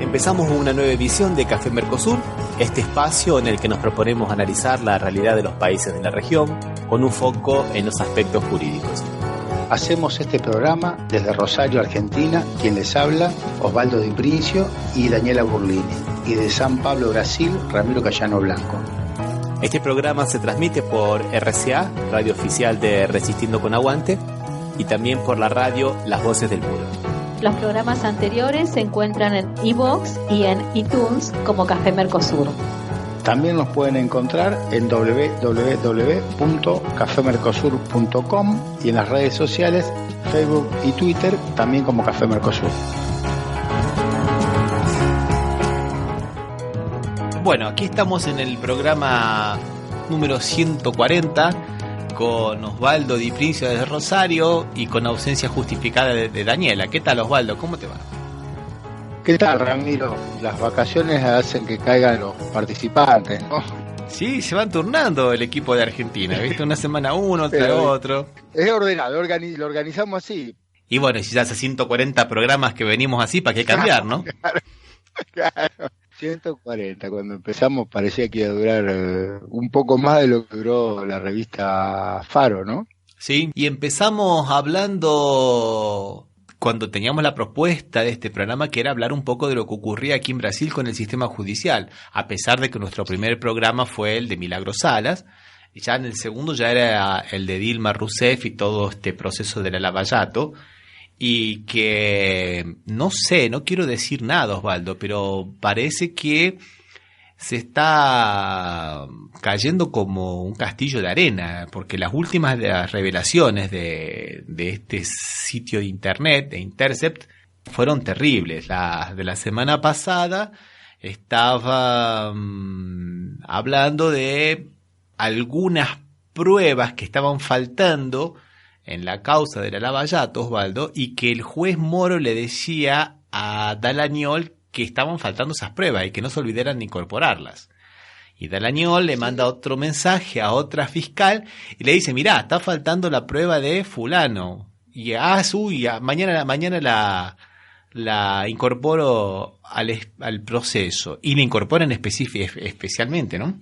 Empezamos una nueva edición de Café Mercosur, este espacio en el que nos proponemos analizar la realidad de los países de la región con un foco en los aspectos jurídicos. Hacemos este programa desde Rosario, Argentina, quien les habla, Osvaldo Di Princio y Daniela Burlini, y de San Pablo, Brasil, Ramiro Cayano Blanco. Este programa se transmite por RCA, radio oficial de Resistiendo con Aguante, y también por la radio Las Voces del Muro. Los programas anteriores se encuentran en iVoox y en iTunes como Café Mercosur. También nos pueden encontrar en www.cafemercosur.com y en las redes sociales, Facebook y Twitter, también como Café Mercosur. Bueno, aquí estamos en el programa número 140 con Osvaldo Di Princio desde Rosario y con ausencia justificada de Daniela. ¿Qué tal, Osvaldo? ¿Cómo te va? ¿Qué tal, Ramiro? Las vacaciones hacen que caigan los participantes, ¿no? Sí, se van turnando el equipo de Argentina, ¿viste? Una semana uno, otra otro. Es ordenado, lo organizamos así. Y bueno, si ya hace 140 programas que venimos así, ¿para qué cambiar, no? Claro. 140, cuando empezamos parecía que iba a durar un poco más de lo que duró la revista Faro, ¿no? Sí, y empezamos hablando cuando teníamos la propuesta de este programa, que era hablar un poco de lo que ocurría aquí en Brasil con el sistema judicial, a pesar de que nuestro primer programa fue el de Milagros Salas, y ya en el segundo ya era el de Dilma Rousseff y todo este proceso de la Lava Jato, y que, no sé, no quiero decir nada, Osvaldo, pero parece que se está cayendo como un castillo de arena, porque las últimas revelaciones de este sitio de internet, de Intercept, fueron terribles. Las de la semana pasada estaba hablando de algunas pruebas que estaban faltando en la causa de la Lava Jato, Osvaldo, y que el juez Moro le decía a Dallagnol que estaban faltando esas pruebas y que no se olvidaran de incorporarlas. Y Dallagnol le manda otro mensaje a otra fiscal y le dice, mirá, está faltando la prueba de fulano. Y mañana la incorporo al proceso. Y la incorporan especialmente, ¿no?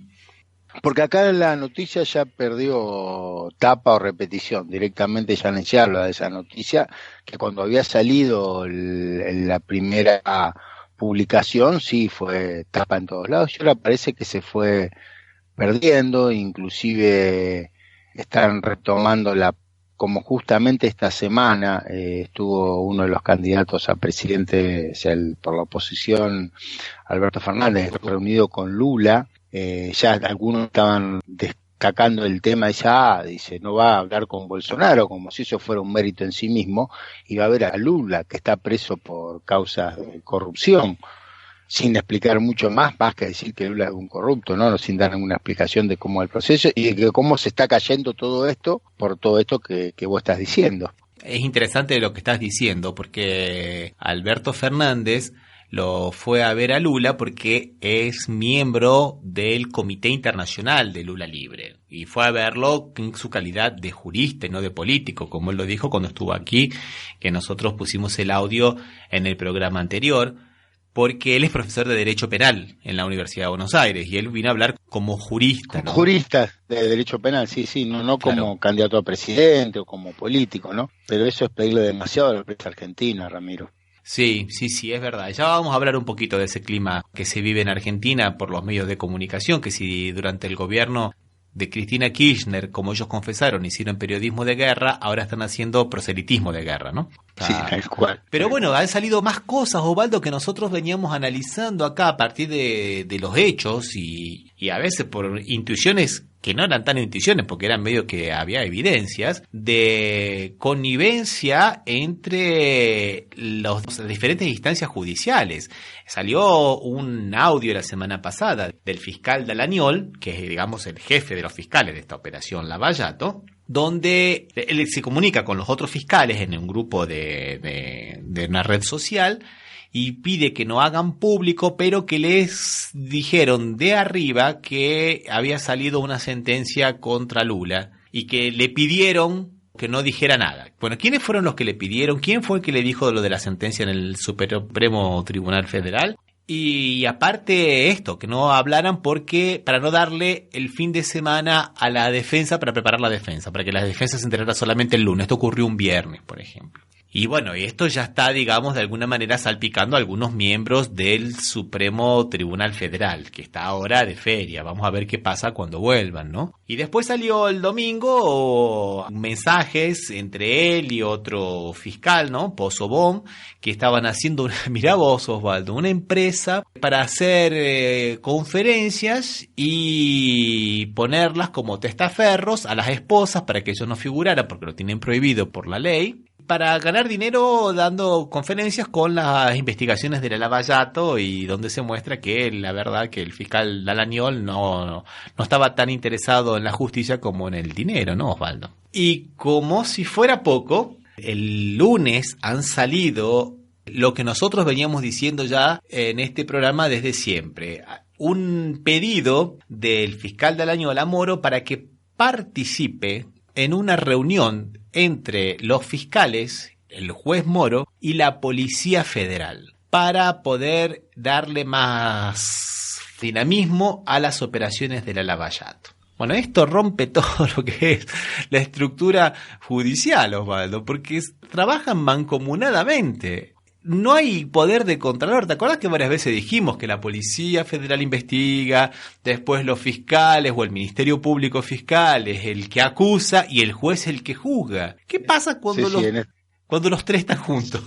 Porque acá la noticia ya perdió tapa o repetición, directamente ya no se habla de esa noticia, que cuando había salido la primera publicación sí fue tapa en todos lados, y ahora parece que se fue perdiendo, inclusive están retomando como justamente esta semana estuvo uno de los candidatos a presidente, o sea, por la oposición, Alberto Fernández, reunido con Lula. Ya algunos estaban destacando el tema, dice, no va a hablar con Bolsonaro como si eso fuera un mérito en sí mismo, y va a ver a Lula, que está preso por causas de corrupción, sin explicar mucho más que decir que Lula es un corrupto, ¿no? Sin dar ninguna explicación de cómo es el proceso y de cómo se está cayendo todo esto por todo esto que vos estás diciendo. Es interesante lo que estás diciendo, porque Alberto Fernández lo fue a ver a Lula porque es miembro del Comité Internacional de Lula Libre y fue a verlo en su calidad de jurista y no de político, como él lo dijo cuando estuvo aquí, que nosotros pusimos el audio en el programa anterior, porque él es profesor de Derecho Penal en la Universidad de Buenos Aires y él vino a hablar como jurista, ¿no? Jurista de Derecho Penal, sí, no claro, como candidato a presidente o como político, ¿no? Pero eso es pedirle demasiado a la prensa argentina, Ramiro. Sí, es verdad. Ya vamos a hablar un poquito de ese clima que se vive en Argentina por los medios de comunicación, que si durante el gobierno de Cristina Kirchner, como ellos confesaron, hicieron periodismo de guerra, ahora están haciendo proselitismo de guerra, ¿no? Sí, tal cual. Pero bueno, han salido más cosas, Osvaldo, que nosotros veníamos analizando acá a partir de los hechos y a veces por intuiciones que no eran tan intuiciones, porque eran medio que había evidencias de connivencia entre las diferentes instancias judiciales. Salió un audio la semana pasada del fiscal Dallagnol, que es, digamos, el jefe de los fiscales de esta operación Lava Jato, donde él se comunica con los otros fiscales en un grupo de una red social y pide que no hagan público, pero que les dijeron de arriba que había salido una sentencia contra Lula y que le pidieron que no dijera nada. Bueno, ¿quiénes fueron los que le pidieron? ¿Quién fue el que le dijo lo de la sentencia en el Supremo Tribunal Federal? Y aparte esto, que no hablaran porque para no darle el fin de semana a la defensa para preparar la defensa, para que la defensa se enterara solamente el lunes. Esto ocurrió un viernes, por ejemplo. Y bueno, esto ya está, digamos, de alguna manera salpicando a algunos miembros del Supremo Tribunal Federal, que está ahora de feria. Vamos a ver qué pasa cuando vuelvan, ¿no? Y después salió el domingo mensajes entre él y otro fiscal, ¿no? Pozo Bom, que estaban haciendo, mirá vos, Osvaldo, una empresa para hacer conferencias y ponerlas como testaferros a las esposas para que ellos no figuraran, porque lo tienen prohibido por la ley, para ganar dinero dando conferencias con las investigaciones de la Lavallato, y donde se muestra que la verdad que el fiscal Dalañol no estaba tan interesado en la justicia como en el dinero, ¿no, Osvaldo? Y como si fuera poco, el lunes han salido lo que nosotros veníamos diciendo ya en este programa desde siempre, un pedido del fiscal Dalañol a Moro para que participe en una reunión entre los fiscales, el juez Moro y la Policía Federal para poder darle más dinamismo a las operaciones de la Lavallato. Bueno, esto rompe todo lo que es la estructura judicial, Osvaldo, porque trabajan mancomunadamente. No hay poder de contralor. ¿Te acuerdas que varias veces dijimos que la Policía Federal investiga, después los fiscales o el Ministerio Público Fiscal es el que acusa y el juez es el que juzga? ¿Qué pasa cuando cuando los tres están juntos?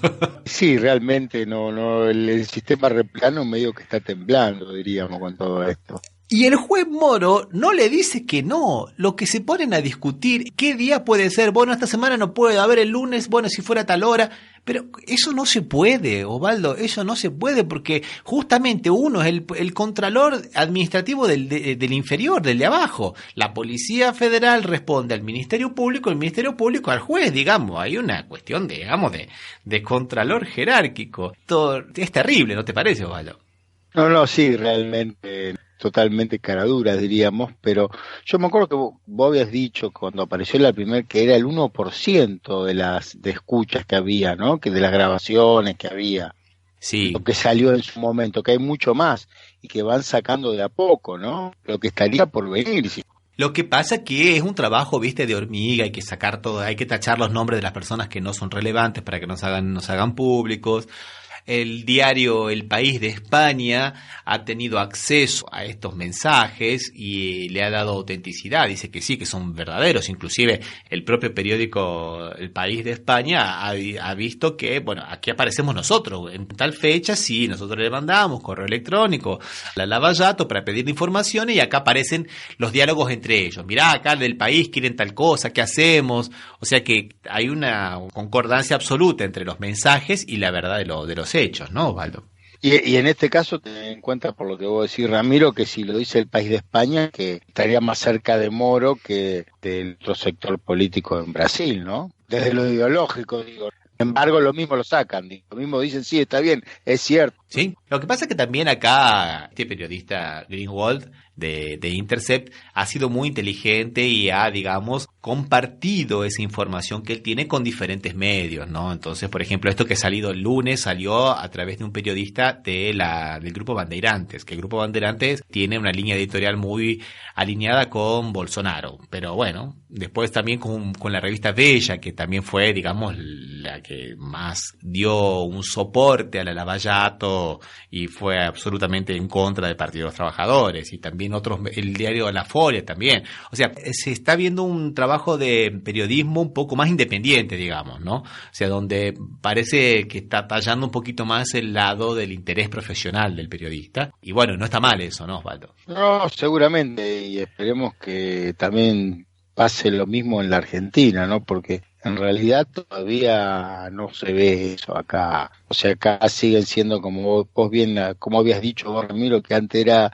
Sí, realmente el sistema replano medio que está temblando, diríamos, con todo esto. Y el juez Moro no le dice que no. Lo que se ponen a discutir, ¿qué día puede ser? Bueno, esta semana no puede haber el lunes, bueno, si fuera tal hora. Pero eso no se puede, Osvaldo, eso no se puede, porque justamente uno es el contralor administrativo del inferior, del de abajo. La Policía Federal responde al Ministerio Público, el Ministerio Público al juez, digamos. Hay una cuestión, digamos, de contralor jerárquico. Todo es terrible, ¿no te parece, Osvaldo? No, sí, realmente totalmente caraduras, diríamos, pero yo me acuerdo que vos habías dicho cuando apareció la primera que era el 1% de escuchas que había, ¿no? Que de las grabaciones que había. Sí. Lo que salió en su momento, que hay mucho más y que van sacando de a poco, ¿no? Lo que estaría por venir. Sí. Lo que pasa que es un trabajo, viste, de hormiga, hay que sacar todo, hay que tachar los nombres de las personas que no son relevantes para que nos hagan públicos. El diario El País de España ha tenido acceso a estos mensajes y le ha dado autenticidad. Dice que sí, que son verdaderos. Inclusive el propio periódico El País de España ha visto que, bueno, aquí aparecemos nosotros. En tal fecha, sí, nosotros le mandamos correo electrónico a la Lavallato para pedir información y acá aparecen los diálogos entre ellos. Mirá, acá del país quieren tal cosa, ¿qué hacemos? O sea que hay una concordancia absoluta entre los mensajes y la verdad de los hechos, ¿no, Osvaldo? Y en este caso, ten en cuenta, por lo que vos decís, Ramiro, que si lo dice El País de España, que estaría más cerca de Moro que del otro sector político en Brasil, ¿no? Desde lo ideológico, digo. Sin embargo, lo mismo lo sacan, lo mismo dicen, sí, está bien, es cierto. Sí, lo que pasa es que también acá este periodista Greenwald de Intercept ha sido muy inteligente y ha, digamos, compartido esa información que él tiene con diferentes medios, ¿no? Entonces, por ejemplo, esto que ha salido el lunes salió a través de un periodista del Grupo Bandeirantes, que el Grupo Bandeirantes tiene una línea editorial muy alineada con Bolsonaro, pero bueno, después también con la revista Bella, que también fue, digamos, la que más dio un soporte a la Lavallato y fue absolutamente en contra del Partido de los Trabajadores, y también el diario La Folia también. O sea, se está viendo un trabajo de periodismo un poco más independiente, digamos, ¿no? O sea, donde parece que está tallando un poquito más el lado del interés profesional del periodista. Y bueno, no está mal eso, ¿no, Osvaldo? No, seguramente, y esperemos que también pase lo mismo en la Argentina, ¿no? Porque en realidad todavía no se ve eso acá. O sea, acá siguen siendo, como vos bien, como habías dicho vos, Ramiro, que antes era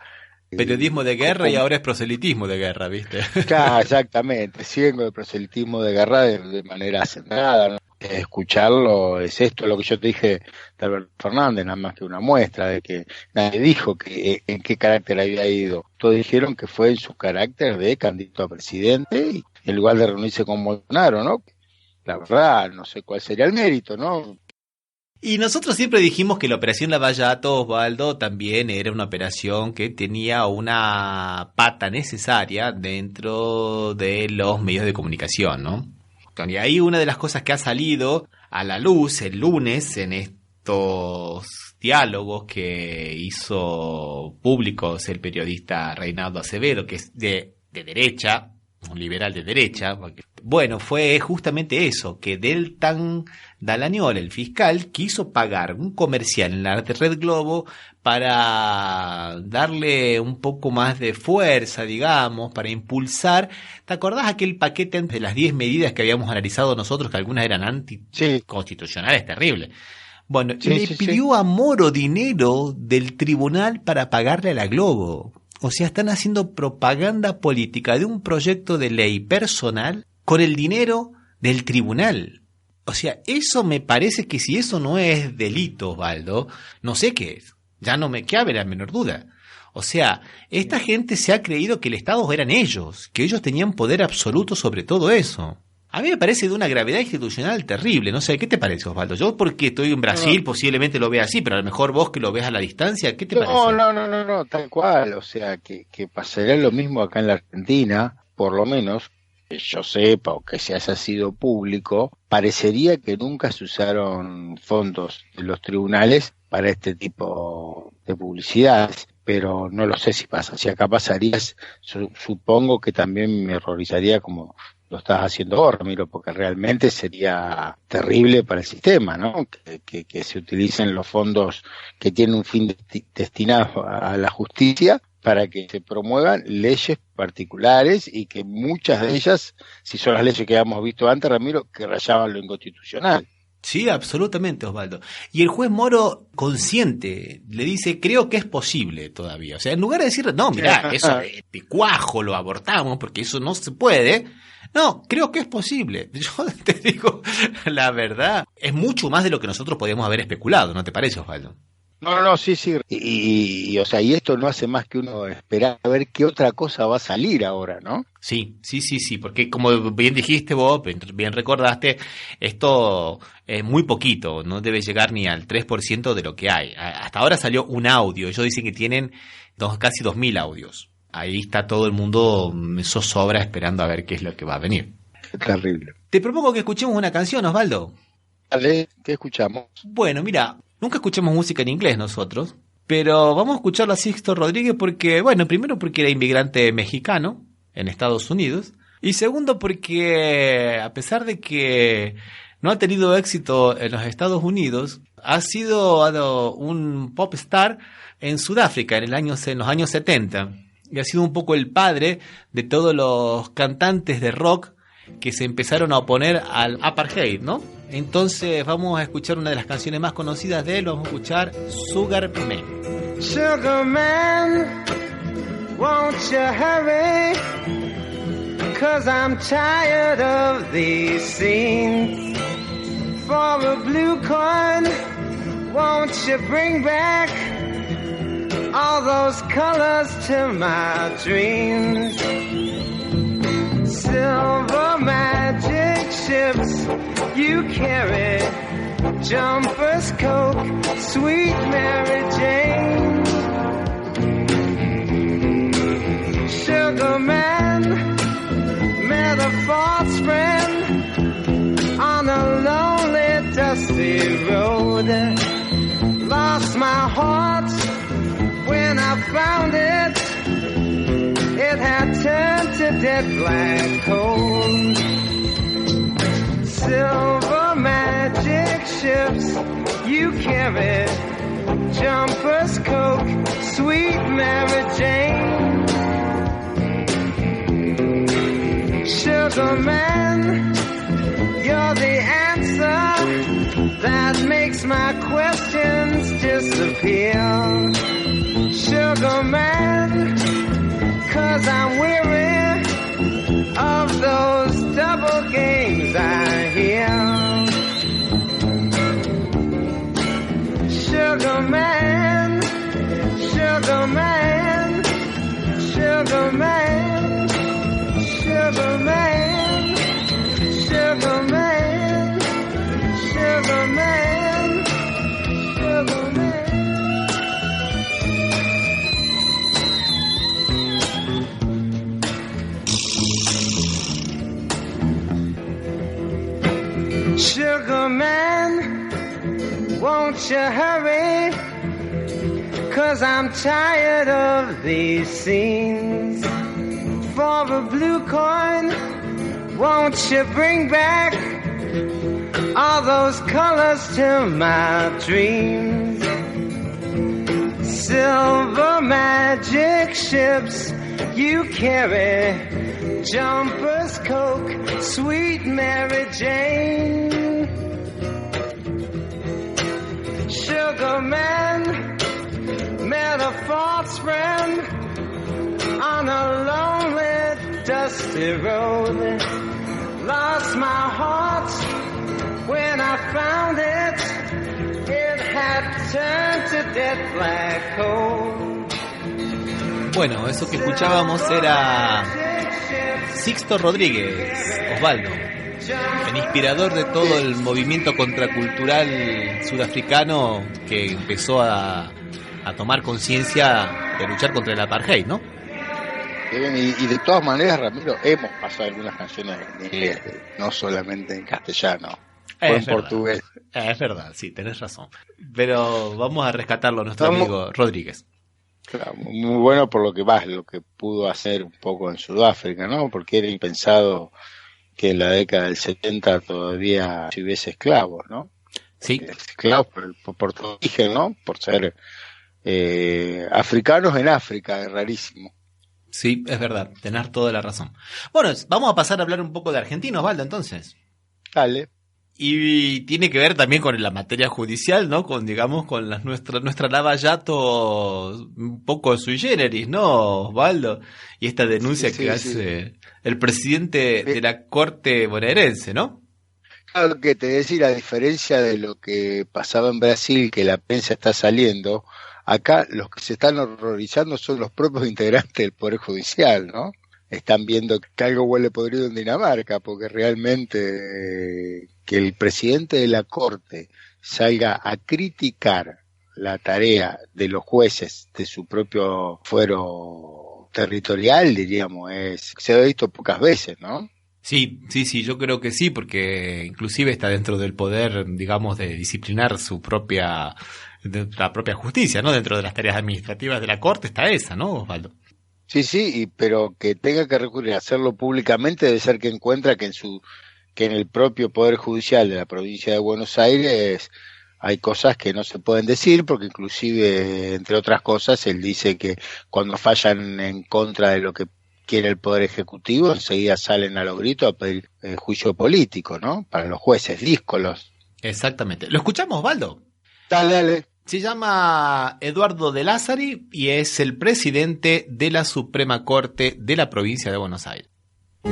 periodismo de guerra y ahora es proselitismo de guerra, ¿viste? Claro, exactamente, siguen con el proselitismo de guerra de manera centrada, ¿no? Escucharlo es esto, lo que yo te dije de Alberto Fernández, nada más que una muestra de que nadie dijo que en qué carácter había ido. Todos dijeron que fue en su carácter de candidato a presidente y en lugar de reunirse con Bolsonaro, ¿no? La verdad, no sé cuál sería el mérito, ¿no? Y nosotros siempre dijimos que la operación Lavallato, Osvaldo, también era una operación que tenía una pata necesaria dentro de los medios de comunicación, ¿no? Y ahí una de las cosas que ha salido a la luz el lunes en estos diálogos que hizo públicos el periodista Reinaldo Acevedo, que es de derecha, un liberal de derecha. Bueno, fue justamente eso, que Deltan Dallagnol, el fiscal, quiso pagar un comercial en la Red Globo para darle un poco más de fuerza, digamos, para impulsar. ¿Te acordás aquel paquete de las 10 medidas que habíamos analizado nosotros, que algunas eran anticonstitucionales, terribles? Bueno, le pidió a Moro dinero del tribunal para pagarle a la Globo. O sea, están haciendo propaganda política de un proyecto de ley personal con el dinero del tribunal. O sea, eso me parece que si eso no es delito, Osvaldo, no sé qué es. Ya no me cabe la menor duda. O sea, esta gente se ha creído que el Estado eran ellos, que ellos tenían poder absoluto sobre todo eso. A mí me parece de una gravedad institucional terrible. No sé, ¿qué te parece, Osvaldo? Yo porque estoy en Brasil posiblemente lo vea así, pero a lo mejor vos que lo ves a la distancia, ¿qué te parece? No, tal cual. O sea, que pasaría lo mismo acá en la Argentina, por lo menos, que yo sepa o que se haya sido público, parecería que nunca se usaron fondos de los tribunales para este tipo de publicidades, pero no lo sé si pasa. Si acá pasaría, supongo que también me horrorizaría como lo estás haciendo vos, Ramiro, porque realmente sería terrible para el sistema, ¿no? Que se utilicen los fondos que tienen un fin destinado a la justicia para que se promuevan leyes particulares y que muchas de ellas, si son las leyes que habíamos visto antes, Ramiro, que rayaban lo inconstitucional. Sí, absolutamente, Osvaldo. Y el juez Moro, consciente, le dice, creo que es posible todavía. O sea, en lugar de decir, no, mirá, eso de cuajo lo abortamos porque eso no se puede. No, creo que es posible. Yo te digo, la verdad, es mucho más de lo que nosotros podíamos haber especulado, ¿no te parece, Osvaldo? No, sí. Y o sea, y esto no hace más que uno esperar a ver qué otra cosa va a salir ahora, ¿no? Sí, porque como bien dijiste vos, bien recordaste, esto es muy poquito, no debe llegar ni al 3% de lo que hay. Hasta ahora salió un audio, ellos dicen que tienen casi 2.000 audios. Ahí está todo el mundo zozobra esperando a ver qué es lo que va a venir. Qué terrible. Te propongo que escuchemos una canción, Osvaldo. Dale, ¿qué escuchamos? Bueno, mira, nunca escuchamos música en inglés nosotros, pero vamos a escucharlo a Sixto Rodríguez porque, bueno, primero porque era inmigrante mexicano en Estados Unidos, y segundo porque, a pesar de que no ha tenido éxito en los Estados Unidos, ha sido un pop star en Sudáfrica en los años 70. Y ha sido un poco el padre de todos los cantantes de rock que se empezaron a oponer al apartheid, ¿no? Entonces vamos a escuchar una de las canciones más conocidas de él, vamos a escuchar Sugar Man. Sugar Man, won't you hurry? 'Cause I'm tired of these scenes. For a blue coin, won't you bring back all those colors to my dreams? Silver magic ships you carry, jumpers, Coke, sweet Mary Jane. Sugar Man met a false friend on a lonely, dusty road. Lost my heart when I found it, it had turned to dead black coal. Silver magic ships you carry, jumpers, Coke, sweet Mary Jane. Sugar Man, you're the answer that makes my questions disappear. Sugar Man, 'cause I'm weary of those double games I hear. Sugar Man, Sugar Man, Sugar Man, Sugar Man, Sugar Man, Sugar Man, 'cause I'm tired of these scenes. For a blue coin, won't you bring back all those colors to my dreams? Silver magic ships you carry, jumpers, Coke, sweet Mary Jane. Sugar man met a false friend on a lonely, dusty road. Lost my heart when I found it. It had turned to dead black coal. Bueno, eso que escuchábamos era Sixto Rodríguez, Osvaldo, el inspirador de todo el movimiento contracultural sudafricano que empezó a tomar conciencia de luchar contra el apartheid, ¿no? Y de todas maneras, Ramiro, hemos pasado algunas canciones en inglés, no solamente en castellano, o en portugués. Es verdad, sí, tenés razón. Pero vamos a rescatarlo a nuestro amigo Rodríguez. Claro, muy bueno por lo que pudo hacer un poco en Sudáfrica, ¿no? Porque era impensado que en la década del 70 todavía hubiese esclavos, ¿no? Sí. Esclavos por todo origen, ¿no? Por ser africanos en África, es rarísimo. Sí, es verdad, tenés toda la razón. Bueno, vamos a pasar a hablar un poco de Argentina, Osvaldo, entonces. Dale. Y tiene que ver también con la materia judicial, ¿no? Con, digamos, con nuestra Lavallato un poco sui generis, ¿no, Osvaldo? Y esta denuncia que hace el presidente de la Corte bonaerense, ¿no? Claro que te decía, a diferencia de lo que pasaba en Brasil, que la prensa está saliendo, acá los que se están horrorizando son los propios integrantes del Poder Judicial, ¿no? Están viendo que algo huele podrido en Dinamarca, porque realmente que el presidente de la Corte salga a criticar la tarea de los jueces de su propio fuero territorial, diríamos, se ha visto pocas veces, ¿no? Sí, yo creo que sí, porque inclusive está dentro del poder, digamos, de disciplinar la propia justicia, ¿no? Dentro de las tareas administrativas de la Corte está esa, ¿no, Osvaldo? Sí, pero que tenga que recurrir a hacerlo públicamente debe ser que encuentra que en el propio Poder Judicial de la provincia de Buenos Aires hay cosas que no se pueden decir, porque inclusive, entre otras cosas, él dice que cuando fallan en contra de lo que quiere el Poder Ejecutivo, enseguida salen a los gritos a pedir juicio político, ¿no? Para los jueces díscolos. Exactamente. ¿Lo escuchamos, Osvaldo? Dale. Se llama Eduardo de Lázari y es el presidente de la Suprema Corte de la provincia de Buenos Aires. Por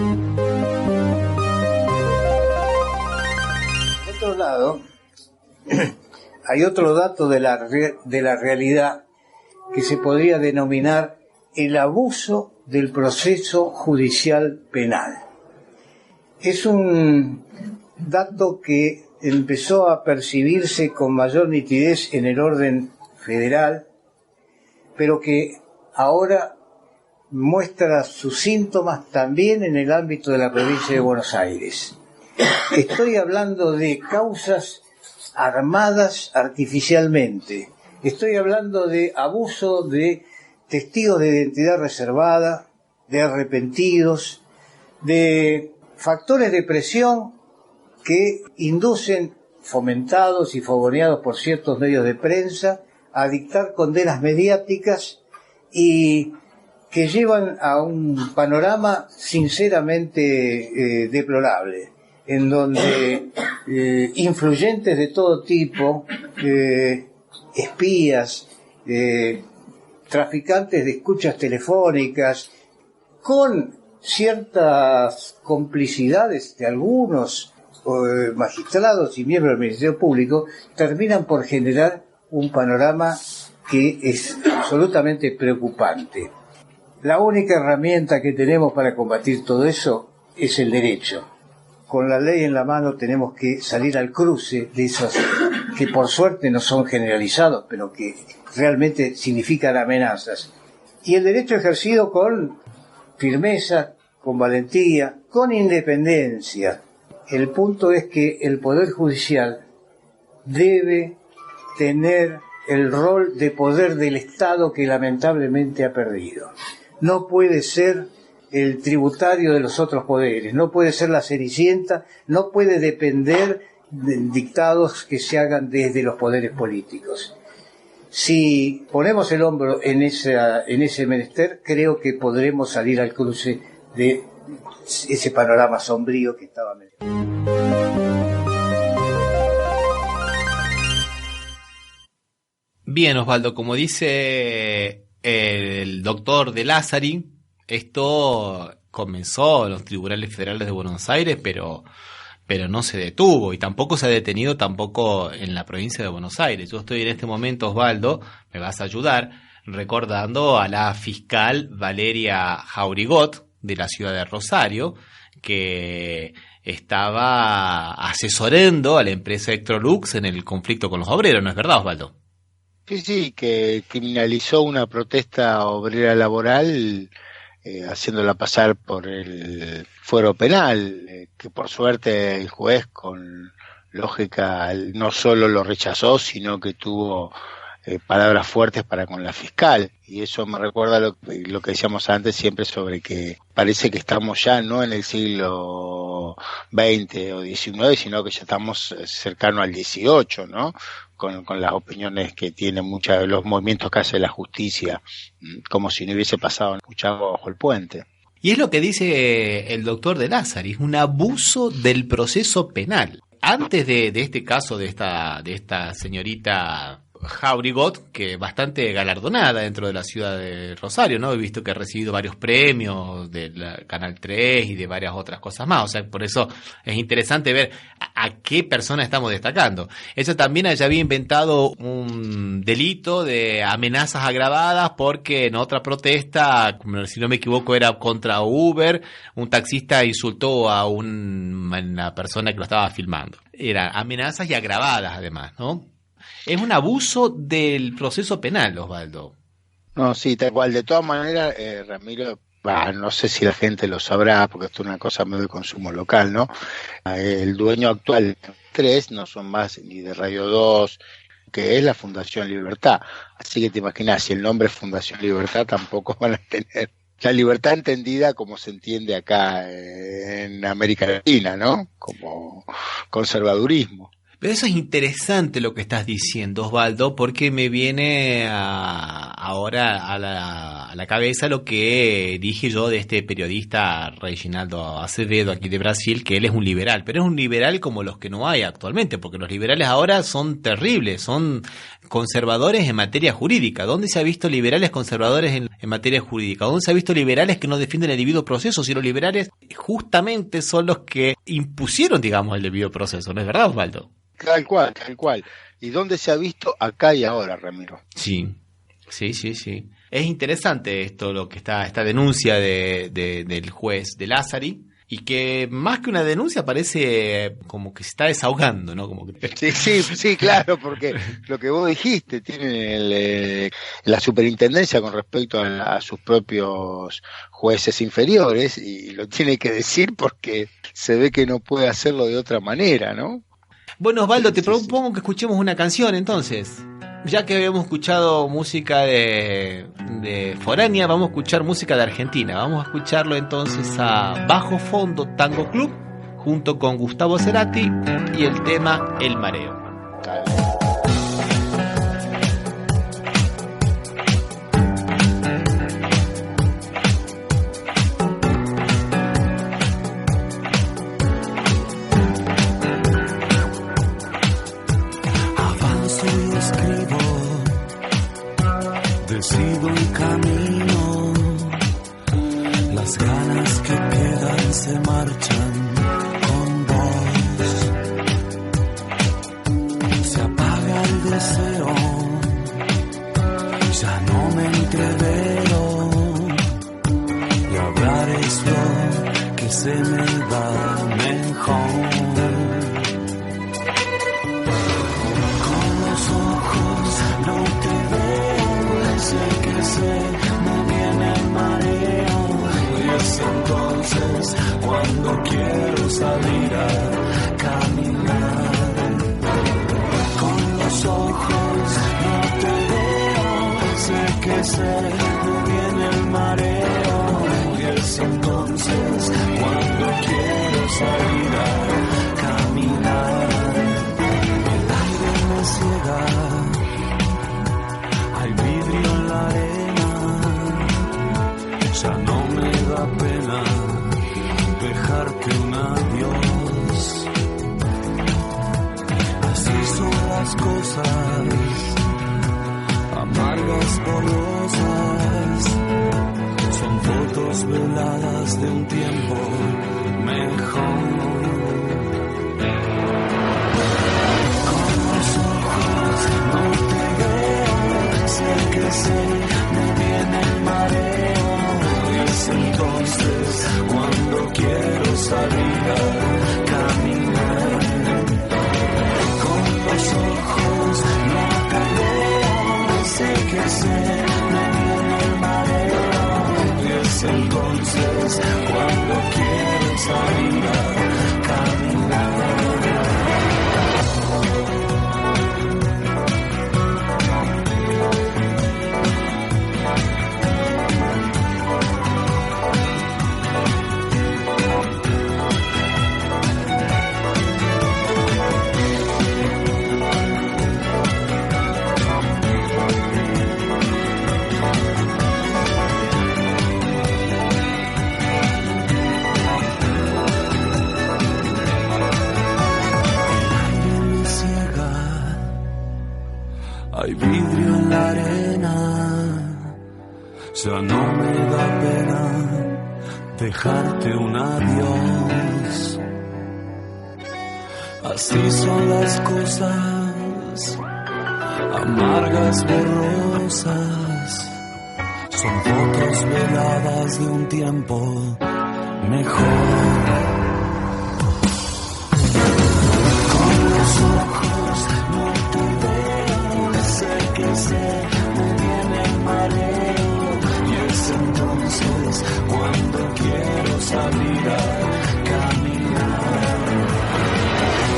otro lado, hay otro dato de la realidad que se podría denominar el abuso del proceso judicial penal. Es un dato que empezó a percibirse con mayor nitidez en el orden federal, pero que ahora muestra sus síntomas también en el ámbito de la provincia de Buenos Aires. Estoy hablando de causas armadas artificialmente. Estoy hablando de abuso de testigos de identidad reservada, de arrepentidos, de factores de presión que inducen, fomentados y fogoneados por ciertos medios de prensa, a dictar condenas mediáticas y que llevan a un panorama sinceramente deplorable, en donde influyentes de todo tipo, espías, traficantes de escuchas telefónicas, con ciertas complicidades de algunos magistrados y miembros del Ministerio Público, terminan por generar un panorama que es absolutamente preocupante. La única herramienta que tenemos para combatir todo eso es el derecho. Con la ley en la mano tenemos que salir al cruce de esos que por suerte no son generalizados, pero que realmente significan amenazas. Y el derecho ejercido con firmeza, con valentía, con independencia. El punto es que el Poder Judicial debe tener el rol de poder del Estado que lamentablemente ha perdido. No puede ser el tributario de los otros poderes, no puede ser la cenicienta, no puede depender de dictados que se hagan desde los poderes políticos. Si ponemos el hombro en ese menester, creo que podremos salir al cruce de ese panorama sombrío que estaba mencionando. Bien, Osvaldo, como dice el doctor de Lázari, esto comenzó en los tribunales federales de Buenos Aires, pero no se detuvo y tampoco se ha detenido tampoco en la provincia de Buenos Aires. Yo estoy en este momento, Osvaldo, me vas a ayudar, recordando a la fiscal Valeria Jaurigot de la ciudad de Rosario, que estaba asesorando a la empresa Electrolux en el conflicto con los obreros, ¿no es verdad, Osvaldo? Sí, que criminalizó una protesta obrera laboral haciéndola pasar por el fuero penal, que por suerte el juez con lógica no solo lo rechazó, sino que tuvo palabras fuertes para con la fiscal, y eso me recuerda lo que decíamos antes siempre sobre que parece que estamos ya no en el siglo XX o XIX, sino que ya estamos cercano al XVIII, ¿no? Con las opiniones que tienen muchos de los movimientos que hace la justicia, como si no hubiese pasado mucha agua bajo el puente. Y es lo que dice el doctor de Lázari, es un abuso del proceso penal. Antes de este caso de esta señorita Jaurigot, que bastante galardonada dentro de la ciudad de Rosario, ¿no? He visto que ha recibido varios premios del Canal 3 y de varias otras cosas más, o sea, por eso es interesante ver a qué persona estamos destacando. Ella también había inventado un delito de amenazas agravadas porque en otra protesta, si no me equivoco era contra Uber, un taxista insultó a una persona que lo estaba filmando. Eran amenazas y agravadas además, ¿no? Es un abuso del proceso penal, Osvaldo. No, sí, tal cual. De todas maneras, Ramiro, no sé si la gente lo sabrá, porque esto es una cosa medio de consumo local, ¿no? El dueño actual de 3 no son más ni de Radio 2, que es la Fundación Libertad. Así que te imaginas, si el nombre es Fundación Libertad, tampoco van a tener la libertad entendida como se entiende acá en América Latina, ¿no? Como conservadurismo. Pero eso es interesante lo que estás diciendo, Osvaldo, porque me viene ahora a la cabeza lo que dije yo de este periodista Reginaldo Acevedo aquí de Brasil, que él es un liberal, pero es un liberal como los que no hay actualmente, porque los liberales ahora son terribles, son conservadores en materia jurídica. ¿Dónde se ha visto liberales conservadores en materia jurídica? ¿Dónde se ha visto liberales que no defienden el debido proceso? Si los liberales justamente son los que impusieron, digamos, el debido proceso, ¿no es verdad, Osvaldo? Tal cual, tal cual. ¿Y dónde se ha visto? Acá y ahora, Ramiro. Sí. Es interesante esto, lo que esta denuncia del juez de Lázari, y que más que una denuncia parece como que se está desahogando, ¿no? Como que... Sí, claro, porque lo que vos dijiste, tienen la superintendencia con respecto a sus propios jueces inferiores, y lo tiene que decir porque se ve que no puede hacerlo de otra manera, ¿no? Bueno, Osvaldo, te propongo que escuchemos una canción entonces. Ya que habíamos escuchado música de foránea, vamos a escuchar música de Argentina. Vamos a escucharlo entonces a Bajo Fondo Tango Club, junto con Gustavo Cerati y el tema El Mareo. Decido un camino, las ganas que quedan se marchan con vos. Se apaga el deseo, ya no me entrevero, y hablar es lo que se me da mejor. Con los ojos no te veo, sé que me viene el mareo, y es entonces cuando quiero salir a caminar. Con los ojos sé, me viene el mareo y es entonces cuando quiero salir a caminar. El aire me ciega, hay vidrio en la arena, ya no me da pena dejarte un adiós. Así son las cosas, amargas, borrosas, son fotos veladas de un tiempo mejor. Con los ojos no te veo, sé que me viene el mareo y es entonces cuando quiero salir a caminar. Con los ojos no te veo, sé que me viene el mareo y es entonces cuando quiero salir a caminar. Hay vidrio en la arena, ya no me da pena dejarte un adiós. Así son las cosas, amargas, borrosas, son fotos veladas de un tiempo mejor. Con los ojos no te veo, sé que me viene el mareo y es entonces cuando quiero salir a caminar.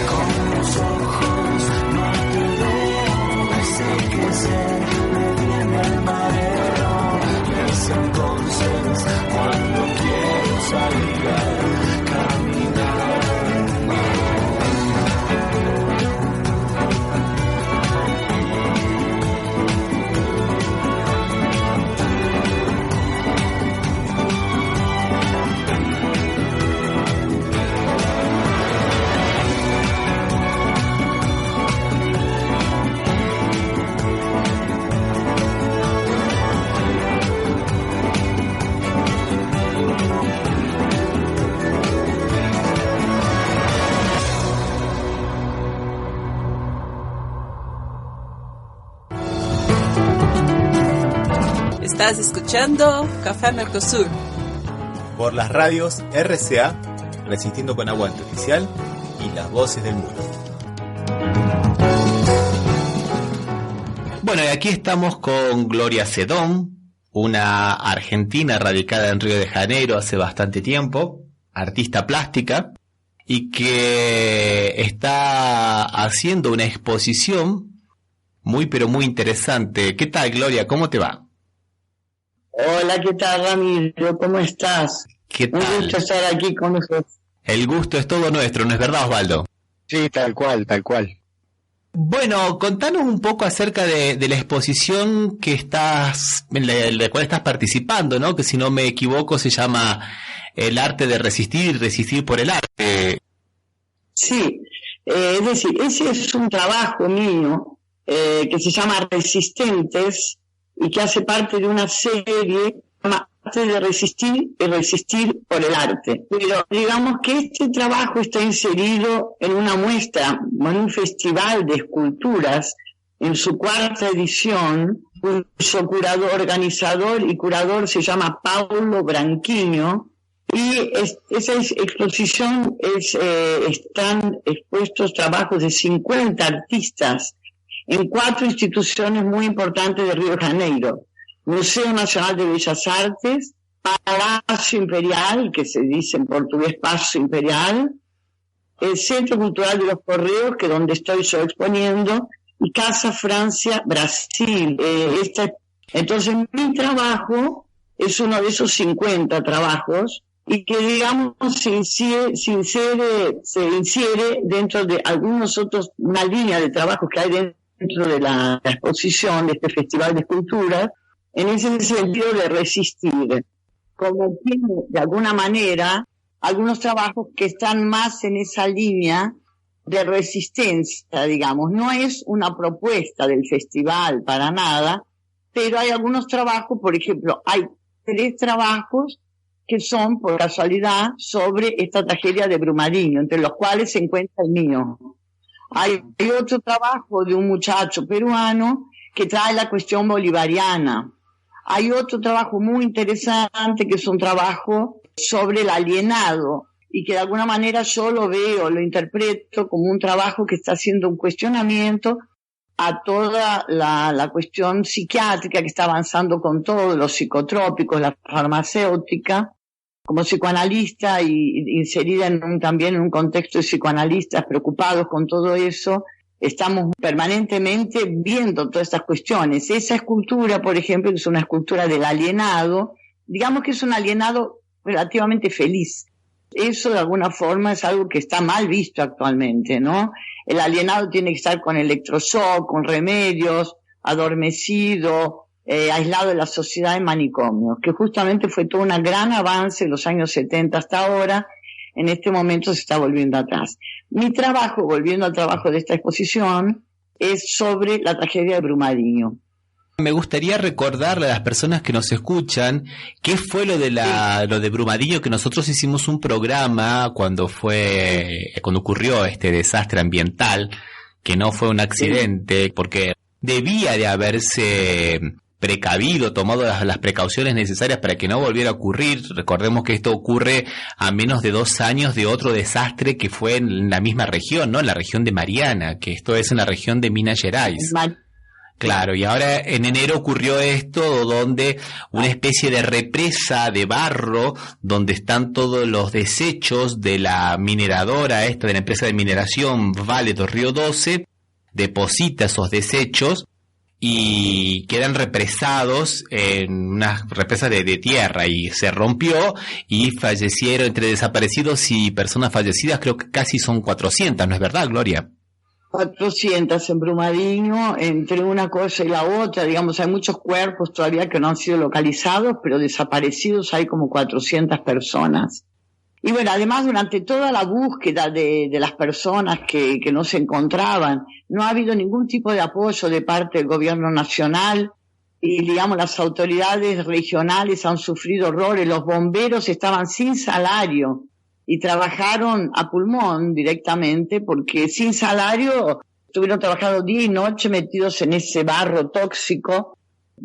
Con los ojos no te veo, sé que me viene el mareo y es entonces cuando quiero salir a caminar. Estás escuchando Café Mercosur por las radios RCA, Resistiendo con Aguante Oficial y Las Voces del Muro. Bueno, y aquí estamos con Gloria Sedón, una argentina radicada en Río de Janeiro hace bastante tiempo, artista plástica, y que está haciendo una exposición muy pero muy interesante. ¿Qué tal, Gloria? ¿Cómo te va? Hola, ¿qué tal, Ramiro? ¿Cómo estás? ¿Qué tal? Un gusto estar aquí con nosotros. El gusto es todo nuestro, ¿no es verdad, Osvaldo? Sí, tal cual, tal cual. Bueno, contanos un poco acerca de la exposición que en la cual estás participando, ¿no? Que si no me equivoco se llama El arte de resistir y resistir por el arte. Sí, es decir, ese es un trabajo mío que se llama Resistentes y que hace parte de una serie que se llama Arte de resistir y resistir por el arte. Pero digamos que este trabajo está inserido en una muestra, en un festival de esculturas, en su 4ª edición, cuyo organizador y curador se llama Paulo Branquinho, y esa exposición están expuestos trabajos de 50 artistas en 4 instituciones muy importantes de Río de Janeiro: Museo Nacional de Bellas Artes, Palacio Imperial, que se dice en portugués Pazo Imperial, el Centro Cultural de los Correos, que es donde estoy yo exponiendo, y Casa Francia Brasil. Esta Entonces mi trabajo es uno de esos 50 trabajos y que, digamos, se infiere dentro de algunos otros, una línea de trabajos que hay dentro de la exposición de este Festival de Esculturas, en ese sentido de resistir, como tiene de alguna manera algunos trabajos que están más en esa línea de resistencia, digamos. No es una propuesta del festival para nada, pero hay algunos trabajos, por ejemplo, hay 3 trabajos que son, por casualidad, sobre esta tragedia de Brumadinho, entre los cuales se encuentra el mío. Hay otro trabajo de un muchacho peruano que trae la cuestión bolivariana. Hay otro trabajo muy interesante que es un trabajo sobre el alienado y que de alguna manera yo lo veo, lo interpreto como un trabajo que está haciendo un cuestionamiento a toda la cuestión psiquiátrica que está avanzando con todo, los psicotrópicos, la farmacéutica. Como psicoanalista y inserida también en un contexto de psicoanalistas preocupados con todo eso, estamos permanentemente viendo todas estas cuestiones. Esa escultura, por ejemplo, es una escultura del alienado, digamos que es un alienado relativamente feliz. Eso de alguna forma es algo que está mal visto actualmente, ¿no? El alienado tiene que estar con electroshock, con remedios, adormecido, aislado de la sociedad en manicomio, que justamente fue todo un gran avance en los años 70 hasta ahora. En este momento se está volviendo atrás. Mi trabajo, volviendo al trabajo de esta exposición, es sobre la tragedia de Brumadinho. Me gustaría recordarle a las personas que nos escuchan qué fue lo de Brumadinho, que nosotros hicimos un programa cuando ocurrió este desastre ambiental, que no fue un accidente, porque debía de haberse precavido, tomado las precauciones necesarias para que no volviera a ocurrir. Recordemos que esto ocurre a menos de 2 años de otro desastre que fue en la misma región, ¿no? En la región de Mariana, que esto es en la región de Minas Gerais. Claro, y ahora en enero ocurrió esto, donde una especie de represa de barro, donde están todos los desechos de la mineradora de la empresa de mineración Vale do Rio Doce, deposita esos desechos y quedan represados en unas represas de tierra, y se rompió y fallecieron, entre desaparecidos y personas fallecidas, creo que casi son 400, ¿no es verdad, Gloria? 400 en Brumadinho, entre una cosa y la otra, digamos, hay muchos cuerpos todavía que no han sido localizados, pero desaparecidos hay como 400 personas. Y bueno, además durante toda la búsqueda de las personas que no se encontraban, no ha habido ningún tipo de apoyo de parte del gobierno nacional, y digamos las autoridades regionales han sufrido horrores. Los bomberos estaban sin salario y trabajaron a pulmón directamente, porque sin salario estuvieron trabajando día y noche metidos en ese barro tóxico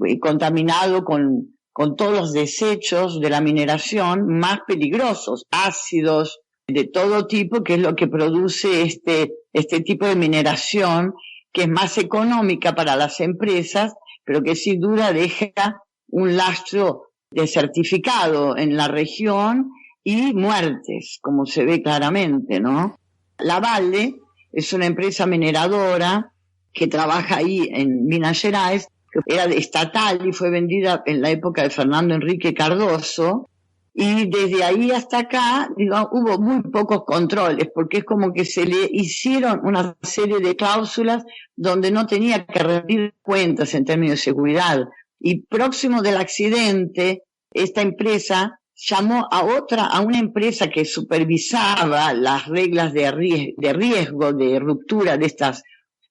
y contaminado con todos los desechos de la mineración más peligrosos, ácidos de todo tipo, que es lo que produce este tipo de mineración, que es más económica para las empresas, pero que sin duda deja un lastre desertificado en la región y muertes, como se ve claramente, ¿no? La Vale es una empresa mineradora que trabaja ahí en Minas Gerais, que era estatal y fue vendida en la época de Fernando Henrique Cardoso, y desde ahí hasta acá, digamos, hubo muy pocos controles, porque es como que se le hicieron una serie de cláusulas donde no tenía que rendir cuentas en términos de seguridad. Y próximo del accidente, esta empresa llamó a una empresa que supervisaba las reglas de riesgo, de ruptura de estas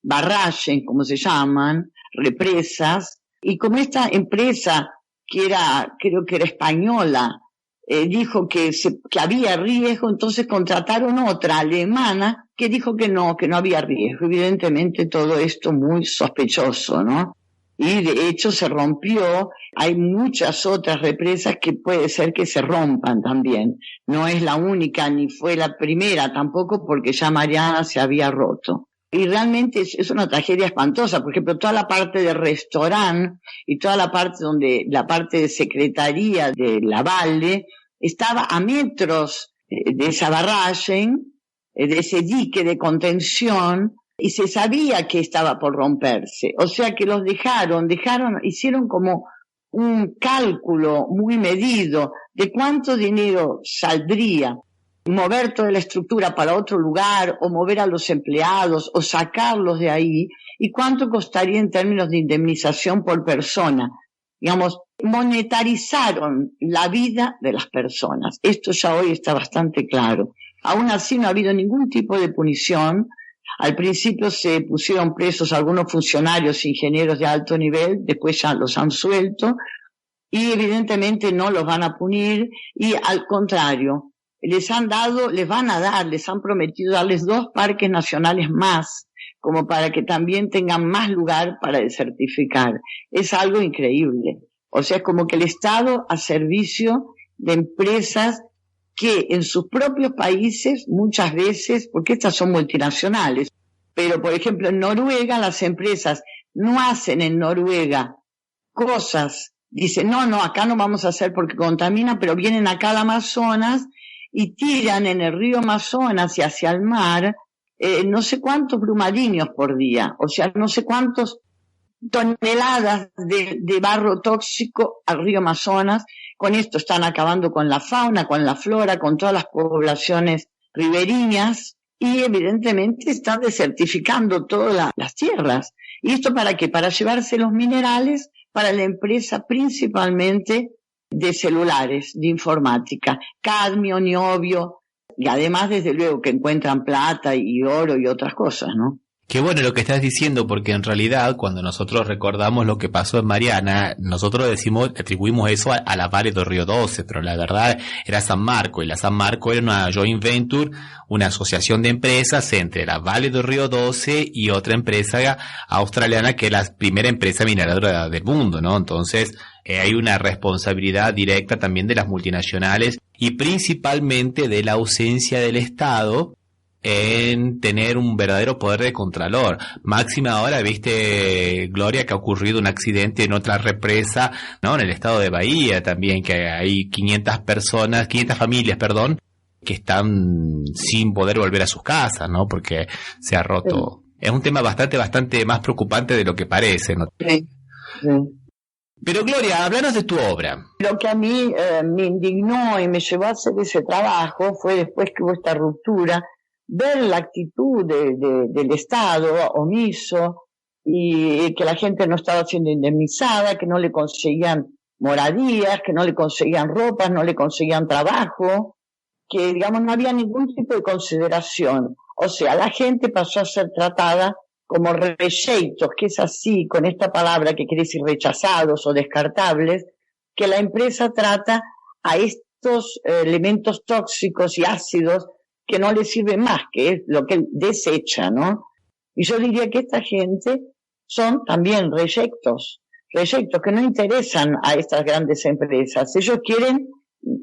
barrages, como se llaman, represas, y como esta empresa, creo que era española, dijo que había riesgo, entonces contrataron otra alemana que dijo que no había riesgo. Evidentemente todo esto muy sospechoso, ¿no? Y de hecho se rompió. Hay muchas otras represas que puede ser que se rompan también. No es la única ni fue la primera tampoco, porque ya Mariana se había roto. Y realmente es una tragedia espantosa. Por ejemplo, toda la parte de restaurante y toda la parte de secretaría de la Vale estaba a metros de esa barrage, de ese dique de contención, y se sabía que estaba por romperse. O sea que los hicieron como un cálculo muy medido de cuánto dinero saldría mover toda la estructura para otro lugar, o mover a los empleados, o sacarlos de ahí, y cuánto costaría en términos de indemnización por persona. Digamos, monetarizaron la vida de las personas. Esto ya hoy está bastante claro. Aún así no ha habido ningún tipo de punición. Al principio se pusieron presos algunos funcionarios, ingenieros de alto nivel, después ya los han suelto, y evidentemente no los van a punir, y al contrario, les han prometido darles 2 parques nacionales más, como para que también tengan más lugar para desertificar. Es algo increíble. O sea, es como que el Estado a servicio de empresas que en sus propios países, muchas veces, porque estas son multinacionales, pero por ejemplo en Noruega las empresas no hacen en Noruega cosas, dicen, no, acá no vamos a hacer porque contamina, pero vienen acá al Amazonas y tiran en el río Amazonas y hacia el mar no sé cuántos brumaliños por día, o sea, no sé cuántos toneladas de barro tóxico al río Amazonas. Con esto están acabando con la fauna, con la flora, con todas las poblaciones ribereñas, y evidentemente están desertificando todas las tierras. ¿Y esto para qué? Para llevarse los minerales para la empresa principalmente de celulares, de informática, cadmio, niobio, y además desde luego que encuentran plata y oro y otras cosas, ¿no? Qué bueno lo que estás diciendo, porque en realidad cuando nosotros recordamos lo que pasó en Mariana, nosotros atribuimos eso a la Vale do Rio Doce, pero la verdad era San Marco, y la San Marco era una joint venture, una asociación de empresas entre la Vale do Rio Doce y otra empresa australiana que es la primera empresa mineradora del mundo, ¿no? Entonces hay una responsabilidad directa también de las multinacionales y principalmente de la ausencia del Estado en tener un verdadero poder de contralor. Máxima ahora, viste, Gloria, que ha ocurrido un accidente en otra represa, ¿no? En el estado de Bahía también, que hay 500 familias, que están sin poder volver a sus casas, ¿no? Porque se ha roto. Sí. Es un tema bastante más preocupante de lo que parece, ¿no? Sí. Pero Gloria, háblanos de tu obra. Lo que a mí me indignó y me llevó a hacer ese trabajo fue después que hubo esta ruptura, ver la actitud del Estado omiso, y que la gente no estaba siendo indemnizada, que no le conseguían moradías, que no le conseguían ropas, no le conseguían trabajo, que digamos no había ningún tipo de consideración. O sea, la gente pasó a ser tratada como rejeitos, que es así, con esta palabra que quiere decir rechazados o descartables, que la empresa trata a estos elementos tóxicos y ácidos que no le sirve más, que es lo que desecha, ¿no? Y yo diría que esta gente son también reyectos que no interesan a estas grandes empresas. Ellos quieren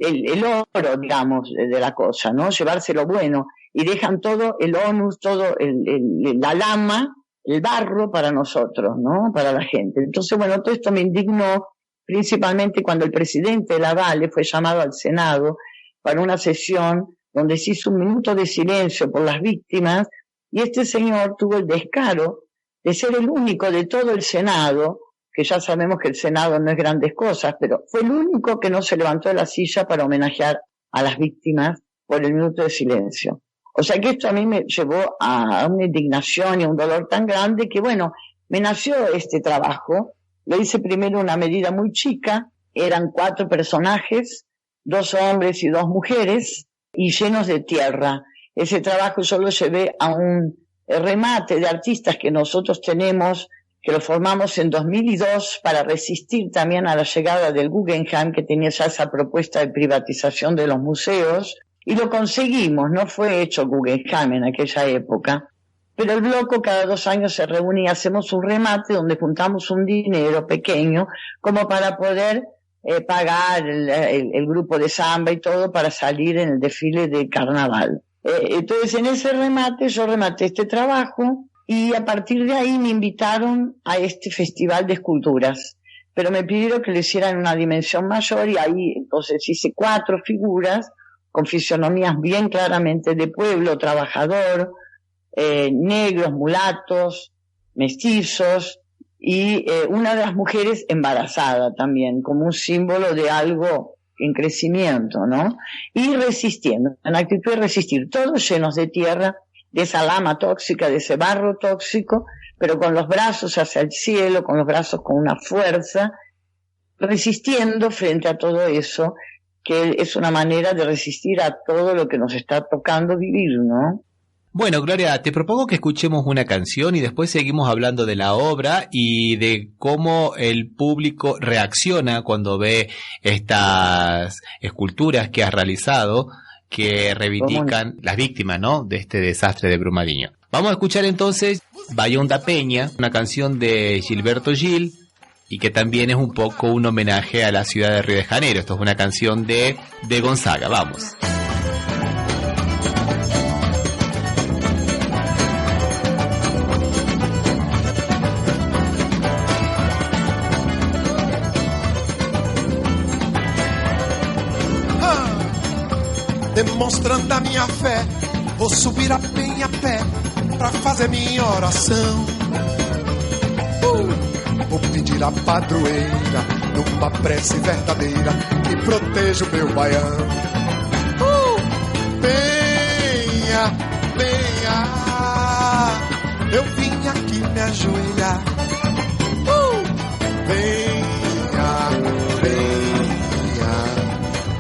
el oro, digamos, de la cosa, ¿no? Llevarse lo bueno, y dejan todo el onus, todo la lama, el barro para nosotros, ¿no? Para la gente. Entonces, bueno, todo esto me indignó, principalmente cuando el presidente de la Vale fue llamado al Senado para una sesión donde se hizo un minuto de silencio por las víctimas, y este señor tuvo el descaro de ser el único de todo el Senado, que ya sabemos que el Senado no es grandes cosas, pero fue el único que no se levantó de la silla para homenajear a las víctimas por el minuto de silencio. O sea que esto a mí me llevó a una indignación y a un dolor tan grande que, bueno, me nació este trabajo. Lo hice primero una medida muy chica, eran 4 personajes, 2 hombres y 2 mujeres, y llenos de tierra. Ese trabajo yo lo llevé a un remate de artistas que nosotros tenemos, que lo formamos en 2002 para resistir también a la llegada del Guggenheim, que tenía ya esa propuesta de privatización de los museos, y lo conseguimos. No fue hecho Guggenheim en aquella época, pero el bloco cada 2 años se reúne y hacemos un remate donde juntamos un dinero pequeño como para poder pagar el grupo de samba y todo para salir en el desfile de carnaval. Entonces en ese remate yo rematé este trabajo, y a partir de ahí me invitaron a este festival de esculturas, pero me pidieron que lo hicieran en una dimensión mayor, y ahí entonces hice 4 figuras con fisonomías bien claramente de pueblo trabajador, negros, mulatos, mestizos, y una de las mujeres embarazada también, como un símbolo de algo en crecimiento, ¿no? Y resistiendo, en actitud de resistir, todos llenos de tierra, de esa lama tóxica, de ese barro tóxico, pero con los brazos hacia el cielo, con los brazos con una fuerza, resistiendo frente a todo eso, que es una manera de resistir a todo lo que nos está tocando vivir, ¿no? Bueno, Gloria, te propongo que escuchemos una canción y después seguimos hablando de la obra y de cómo el público reacciona cuando ve estas esculturas que has realizado que reivindican las víctimas, ¿no?, de este desastre de Brumadinho. Vamos a escuchar entonces Bayonda Peña, una canción de Gilberto Gil y que también es un poco un homenaje a la ciudad de Río de Janeiro. Esto es una canción de Gonzaga. Vamos. Demonstrando a minha fé, vou subir a penha a pé pra fazer minha oração. Vou pedir a padroeira numa prece verdadeira que proteja o meu baião. Penha, penha, eu vim aqui me ajoelhar. Penha, penha,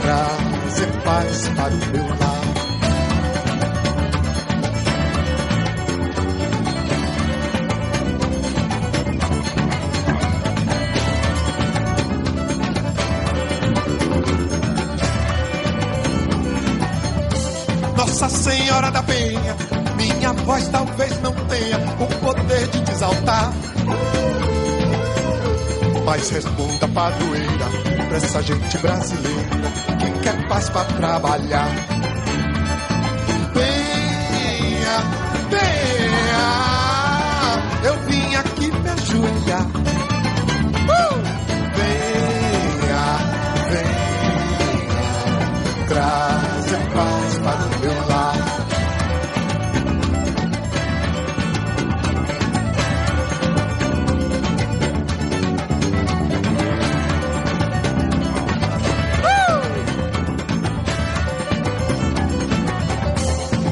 trazer paz para o meu lar. Nossa Senhora da Penha, minha voz talvez não tenha o poder de te exaltar, mas responda, padroeira, pra essa gente brasileira que quer paz pra trabalhar. Penha, penha, eu vim aqui me ajoelhar. Venha, venha, trazer paz para o meu lar.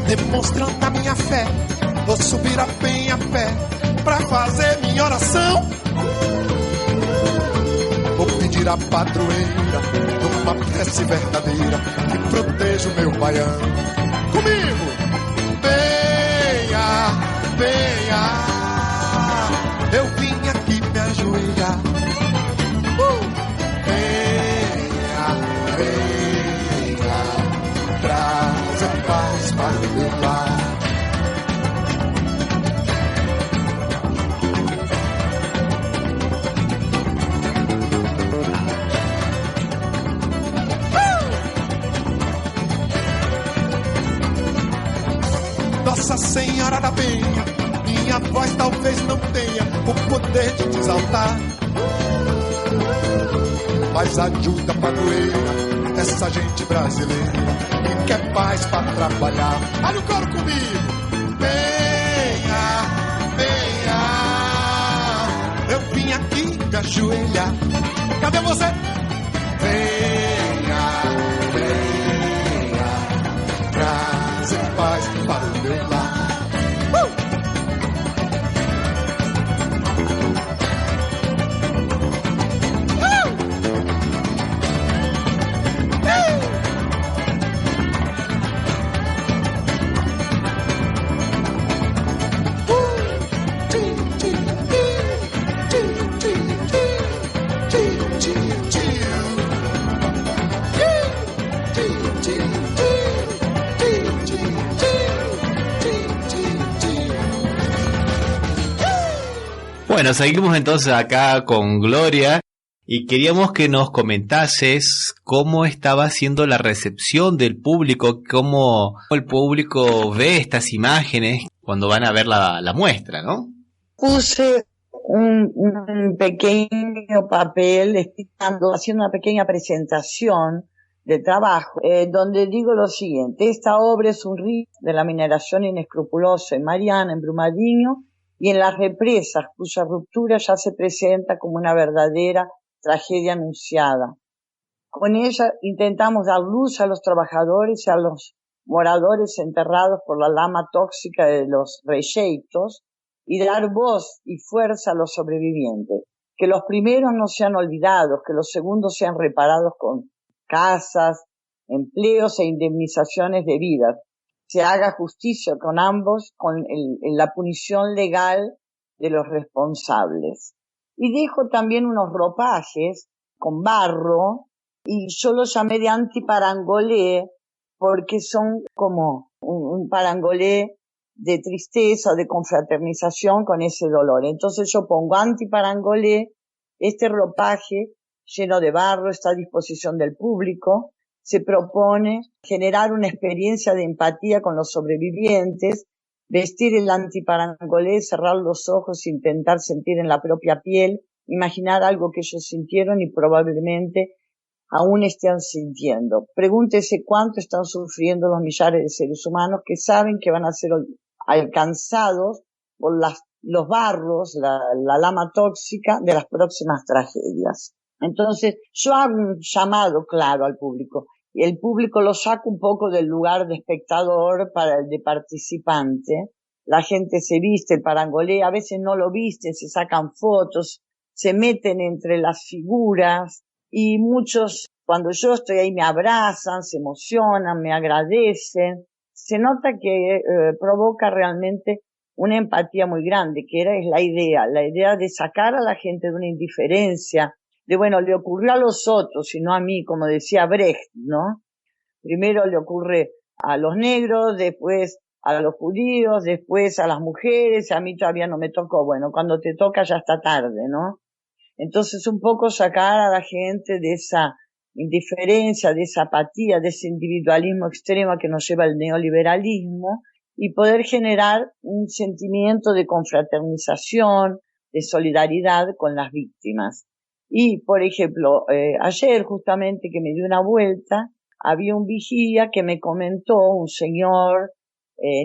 Demonstrando a minha fé, vou subir a penha a pé pra fazer minha oração. Vou pedir a padroeira numa prece verdadeira que proteja o meu baião. Comigo! Venha, venha, eu vim aqui me ajoelhar. Venha, venha, trazer paz para o meu lar. Nossa Senhora da Penha, minha voz talvez não tenha o poder de te exaltar, mas ajuda, padroeira, essa gente brasileira que quer paz pra trabalhar. Olha o coro comigo! Venha, venha, eu vim aqui me ajoelhar. Cadê você? Venha, venha, trazer paz para o meu lar. Bueno, seguimos entonces acá con Gloria y queríamos que nos comentases cómo estaba siendo la recepción del público, cómo el público ve estas imágenes cuando van a ver la muestra, ¿no? Puse un pequeño papel explicando, haciendo una pequeña presentación de trabajo, donde digo lo siguiente: esta obra es un rito de la mineración inescrupulosa en Mariana, en Brumadinho, y en las represas, cuya ruptura ya se presenta como una verdadera tragedia anunciada. Con ella intentamos dar luz a los trabajadores y a los moradores enterrados por la lama tóxica de los reyeitos, y dar voz y fuerza a los sobrevivientes. Que los primeros no sean olvidados, que los segundos sean reparados con casas, empleos e indemnizaciones debidas. Se haga justicia con ambos, con la punición legal de los responsables. Y dejo también unos ropajes con barro, y yo los llamé de antiparangolé, porque son como un parangolé de tristeza, de confraternización con ese dolor. Entonces yo pongo antiparangolé, este ropaje lleno de barro está a disposición del público. Se propone generar una experiencia de empatía con los sobrevivientes, vestir el antiparangolé, cerrar los ojos, intentar sentir en la propia piel, imaginar algo que ellos sintieron y probablemente aún estén sintiendo. Pregúntese cuánto están sufriendo los millares de seres humanos que saben que van a ser alcanzados por los barros, la lama tóxica de las próximas tragedias. Entonces, yo hago un llamado claro al público, y el público lo saco un poco del lugar de espectador para el de participante. La gente se viste el parangolé, a veces no lo visten, se sacan fotos, se meten entre las figuras, y muchos, cuando yo estoy ahí, me abrazan, se emocionan, me agradecen. Se nota que provoca realmente una empatía muy grande, que es la idea de sacar a la gente de una indiferencia, de bueno, le ocurrió a los otros y no a mí, como decía Brecht, ¿no? Primero le ocurre a los negros, después a los judíos, después a las mujeres, a mí todavía no me tocó. Bueno, cuando te toca ya está tarde, ¿no? Entonces un poco sacar a la gente de esa indiferencia, de esa apatía, de ese individualismo extremo que nos lleva el neoliberalismo, y poder generar un sentimiento de confraternización, de solidaridad con las víctimas. Y, por ejemplo, ayer justamente que me di una vuelta, había un vigía que me comentó, un señor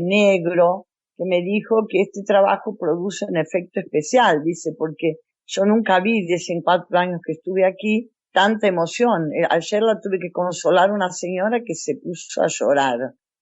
negro, que me dijo que este trabajo produce un efecto especial, dice, porque yo nunca vi desde en 4 años que estuve aquí tanta emoción. Ayer la tuve que consolar a una señora que se puso a llorar.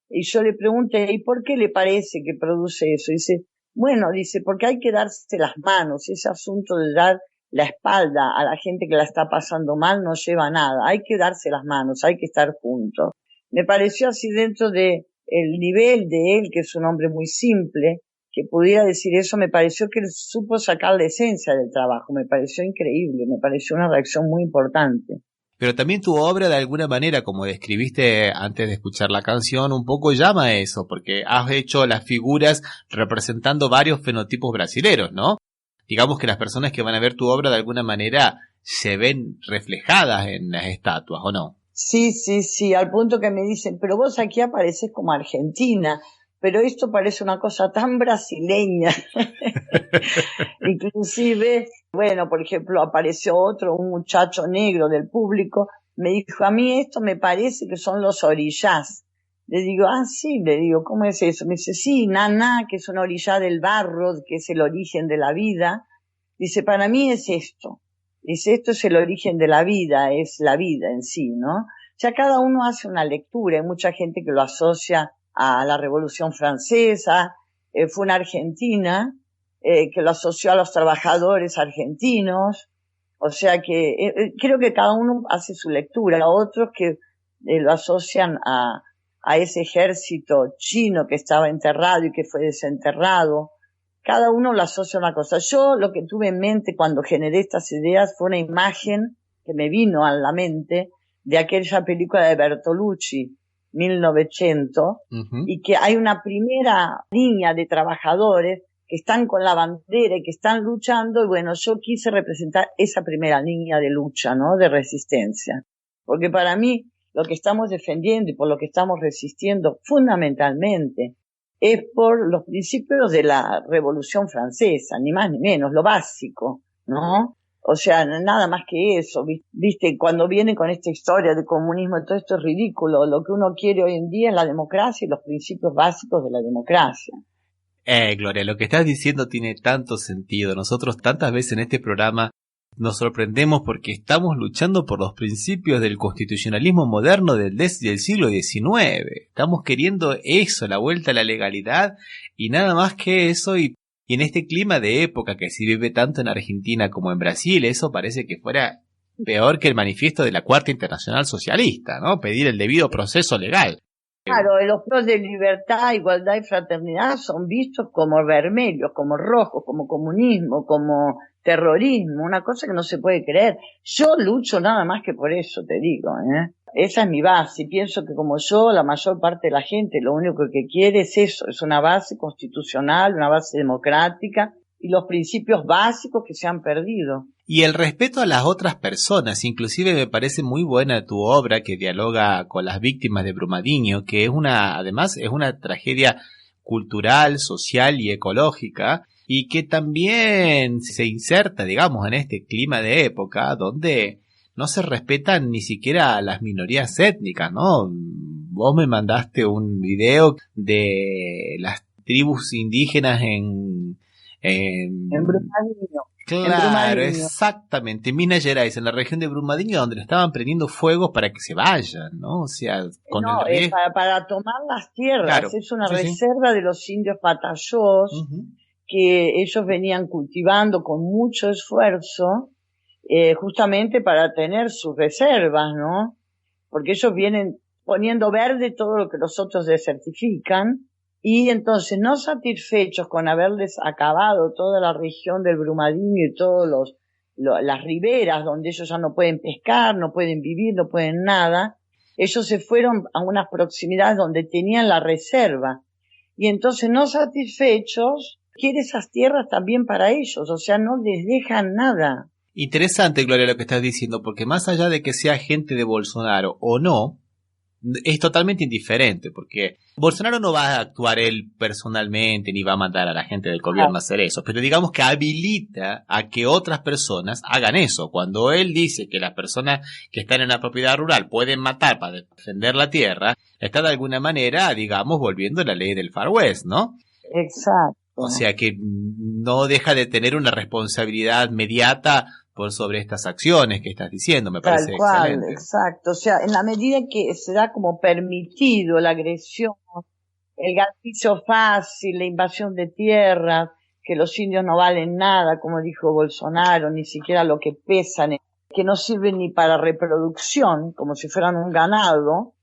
Y yo le pregunté, ¿y por qué le parece que produce eso? Dice, bueno, dice, porque hay que darse las manos. Ese asunto de dar la espalda a la gente que la está pasando mal no lleva a nada. Hay que darse las manos, hay que estar juntos. Me pareció así, dentro de el nivel de él, que es un hombre muy simple, que pudiera decir eso. Me pareció que él supo sacar la esencia del trabajo. Me pareció increíble, me pareció una reacción muy importante. Pero también tu obra, de alguna manera, como describiste antes de escuchar la canción, un poco llama a eso, porque has hecho las figuras representando varios fenotipos brasileros, ¿no? Digamos que las personas que van a ver tu obra, de alguna manera, se ven reflejadas en las estatuas, ¿o no? Sí, al punto que me dicen, pero vos aquí apareces como argentina, pero esto parece una cosa tan brasileña. Inclusive, bueno, por ejemplo, apareció un muchacho negro del público, me dijo, a mí esto me parece que son los orillás. Le digo, sí, le digo, ¿cómo es eso? Me dice, sí, naná, que es una orillá del barro, que es el origen de la vida. Dice, para mí es esto. Dice, esto es el origen de la vida, es la vida en sí, ¿no? O sea, cada uno hace una lectura. Hay mucha gente que lo asocia a la Revolución Francesa. Fue una argentina que lo asoció a los trabajadores argentinos. O sea que creo que cada uno hace su lectura. Otros que lo asocian a ese ejército chino que estaba enterrado y que fue desenterrado. Cada uno lo asocia a una cosa. Yo lo que tuve en mente cuando generé estas ideas fue una imagen que me vino a la mente de aquella película de Bertolucci, 1900, y que hay una primera línea de trabajadores que están con la bandera y que están luchando, y bueno, yo quise representar esa primera línea de lucha, ¿no? De resistencia. Porque para mí, lo que estamos defendiendo y por lo que estamos resistiendo fundamentalmente es por los principios de la Revolución Francesa, ni más ni menos, lo básico, ¿no? O sea, nada más que eso, viste, cuando vienen con esta historia de comunismo y todo esto es ridículo. Lo que uno quiere hoy en día es la democracia y los principios básicos de la democracia. Gloria, lo que estás diciendo tiene tanto sentido. Nosotros tantas veces en este programa nos sorprendemos porque estamos luchando por los principios del constitucionalismo moderno del siglo XIX. Estamos queriendo eso, la vuelta a la legalidad y nada más que eso. Y en este clima de época que se vive tanto en Argentina como en Brasil, eso parece que fuera peor que el manifiesto de la Cuarta Internacional Socialista, ¿no? Pedir el debido proceso legal. Claro, los pros de libertad, igualdad y fraternidad son vistos como vermelhos, como rojos, como comunismo, como terrorismo, una cosa que no se puede creer. Yo lucho nada más que por eso, te digo, ¿eh? Esa es mi base, y pienso que como yo, la mayor parte de la gente lo único que quiere es eso, es una base constitucional, una base democrática y los principios básicos que se han perdido. Y el respeto a las otras personas, inclusive me parece muy buena tu obra que dialoga con las víctimas de Brumadinho, que es además es una tragedia cultural, social y ecológica, y que también se inserta, digamos, en este clima de época donde no se respetan ni siquiera a las minorías étnicas, ¿no? Vos me mandaste un video de las tribus indígenas en Brumadinho. Claro, exactamente. En Minas Gerais, en la región de Brumadinho, donde le estaban prendiendo fuegos para que se vayan, ¿no? O sea, con no, el riesgo... para tomar las tierras. Claro. Es una Sí. reserva de los indios patayós que ellos venían cultivando con mucho esfuerzo, justamente para tener sus reservas, ¿no? Porque ellos vienen poniendo verde todo lo que los otros desertifican. Y entonces, no satisfechos con haberles acabado toda la región del Brumadinho y todas las riberas donde ellos ya no pueden pescar, no pueden vivir, no pueden nada, ellos se fueron a unas proximidades donde tenían la reserva. Y entonces, no satisfechos, quiere esas tierras también para ellos, o sea, no les dejan nada. Interesante, Gloria, lo que estás diciendo, porque más allá de que sea gente de Bolsonaro o no, es totalmente indiferente, porque Bolsonaro no va a actuar él personalmente ni va a mandar a la gente del gobierno a hacer eso, pero digamos que habilita a que otras personas hagan eso. Cuando él dice que las personas que están en la propiedad rural pueden matar para defender la tierra, está de alguna manera, digamos, volviendo a la ley del Far West, ¿no? Exacto. O sea que no deja de tener una responsabilidad mediata por sobre estas acciones que estás diciendo, me parece excelente. Exacto, o sea, en la medida que se da como permitido la agresión, el gatillo fácil, la invasión de tierras, que los indios no valen nada, como dijo Bolsonaro, ni siquiera lo que pesan, que no sirven ni para reproducción, como si fueran un ganado.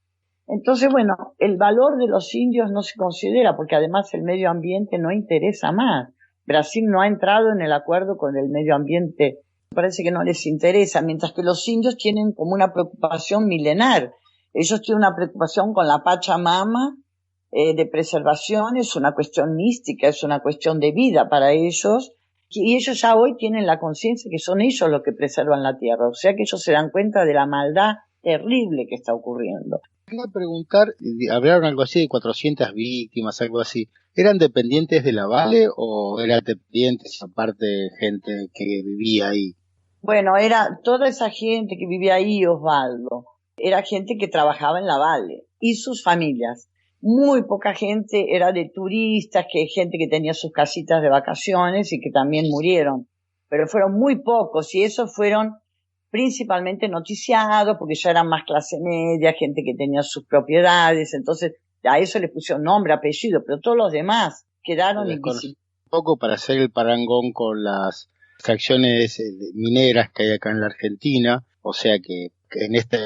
Entonces, bueno, el valor de los indios no se considera, porque además el medio ambiente no interesa más. Brasil no ha entrado en el acuerdo con el medio ambiente, parece que no les interesa, mientras que los indios tienen como una preocupación milenar. Ellos tienen una preocupación con la Pachamama, de preservación, es una cuestión mística, es una cuestión de vida para ellos, y ellos ya hoy tienen la conciencia que son ellos los que preservan la tierra, o sea que ellos se dan cuenta de la maldad terrible que está ocurriendo. Quería preguntar, hablaron algo así de 400 víctimas, algo así. ¿Eran dependientes de la Vale o eran dependientes aparte gente que vivía ahí? Bueno, era toda esa gente que vivía ahí, Osvaldo, era gente que trabajaba en la Vale y sus familias. Muy poca gente era de turistas, gente que tenía sus casitas de vacaciones y que también murieron. Pero fueron muy pocos y esos fueron principalmente noticiados porque ya eran más clase media, gente que tenía sus propiedades, entonces a eso le pusieron nombre, apellido, pero todos los demás quedaron invisibles. Un poco para hacer el parangón con las extracciones mineras que hay acá en la Argentina, o sea que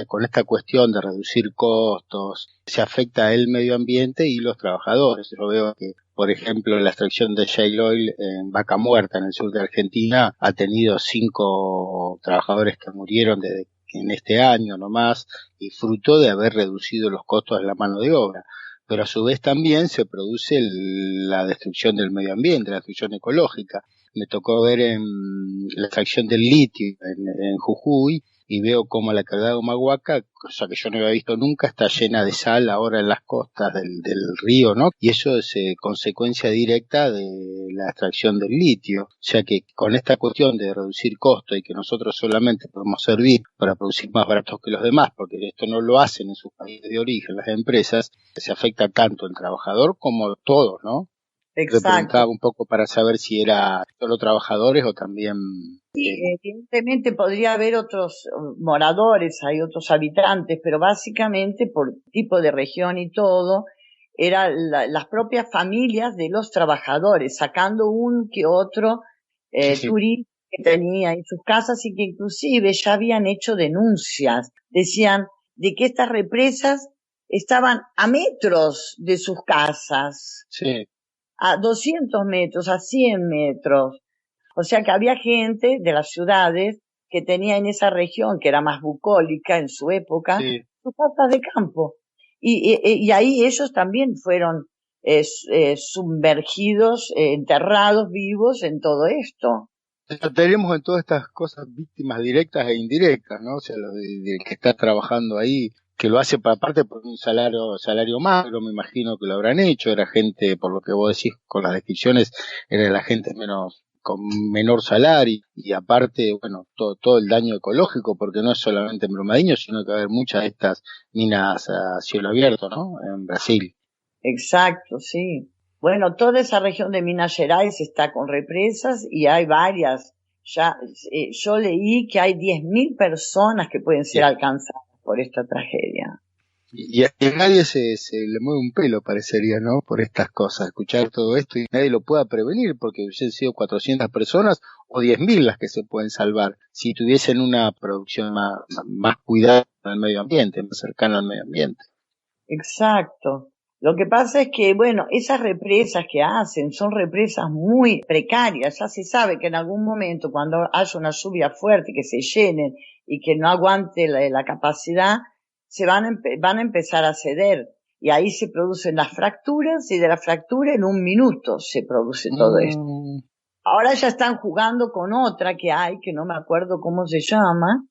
con esta cuestión de reducir costos se afecta el medio ambiente y los trabajadores. Yo veo que, por ejemplo, la extracción de shale oil en Vaca Muerta, en el sur de Argentina, ha tenido 5 trabajadores que murieron en este año nomás, y fruto de haber reducido los costos de la mano de obra. Pero a su vez también se produce la destrucción del medio ambiente, la destrucción ecológica. Me tocó ver en la extracción del litio en Jujuy, y veo como la quebrada de Humahuaca, cosa que yo no había visto nunca, está llena de sal ahora en las costas del río, ¿no? Y eso es consecuencia directa de la extracción del litio. O sea que con esta cuestión de reducir costo y que nosotros solamente podemos servir para producir más baratos que los demás, porque esto no lo hacen en sus países de origen las empresas, se afecta tanto al trabajador como a todos, ¿no? Exacto. Le preguntaba un poco para saber si era solo trabajadores o también... Evidentemente podría haber otros moradores, hay otros habitantes, pero básicamente por tipo de región y todo, eran las propias familias de los trabajadores, sacando un que otro turista que tenía en sus casas y que inclusive ya habían hecho denuncias. Decían de que estas represas estaban a metros de sus casas. Sí. A 200 metros, a 100 metros. O sea que había gente de las ciudades que tenía en esa región, que era más bucólica en su época, sus casas de campo. Y ahí ellos también fueron sumergidos, enterrados vivos en todo esto. Tenemos en todas estas cosas víctimas directas e indirectas, ¿no? O sea, lo de que está trabajando ahí, que lo hace aparte por un salario magro, me imagino que lo habrán hecho, era gente, por lo que vos decís con las descripciones, era la gente con menor salario, y aparte, bueno, todo el daño ecológico, porque no es solamente en Brumadinho, sino que va a haber muchas de estas minas a cielo abierto, ¿no? En Brasil. Exacto, sí. Bueno, toda esa región de Minas Gerais está con represas y hay varias. Ya, yo leí que hay 10.000 personas que pueden ser alcanzadas por esta tragedia. Y a nadie se le mueve un pelo, parecería, ¿no? Por estas cosas, escuchar todo esto y nadie lo pueda prevenir, porque hubiesen sido 400 personas o 10.000 las que se pueden salvar, si tuviesen una producción más cuidada del medio ambiente, más cercana al medio ambiente. Exacto. Lo que pasa es que, bueno, esas represas que hacen son represas muy precarias. Ya se sabe que en algún momento, cuando haya una lluvia fuerte, que se llenen y que no aguante la capacidad, se van a empezar a ceder. Y ahí se producen las fracturas, y de la fractura en un minuto se produce todo esto. Ahora ya están jugando con otra que hay, que no me acuerdo cómo se llama,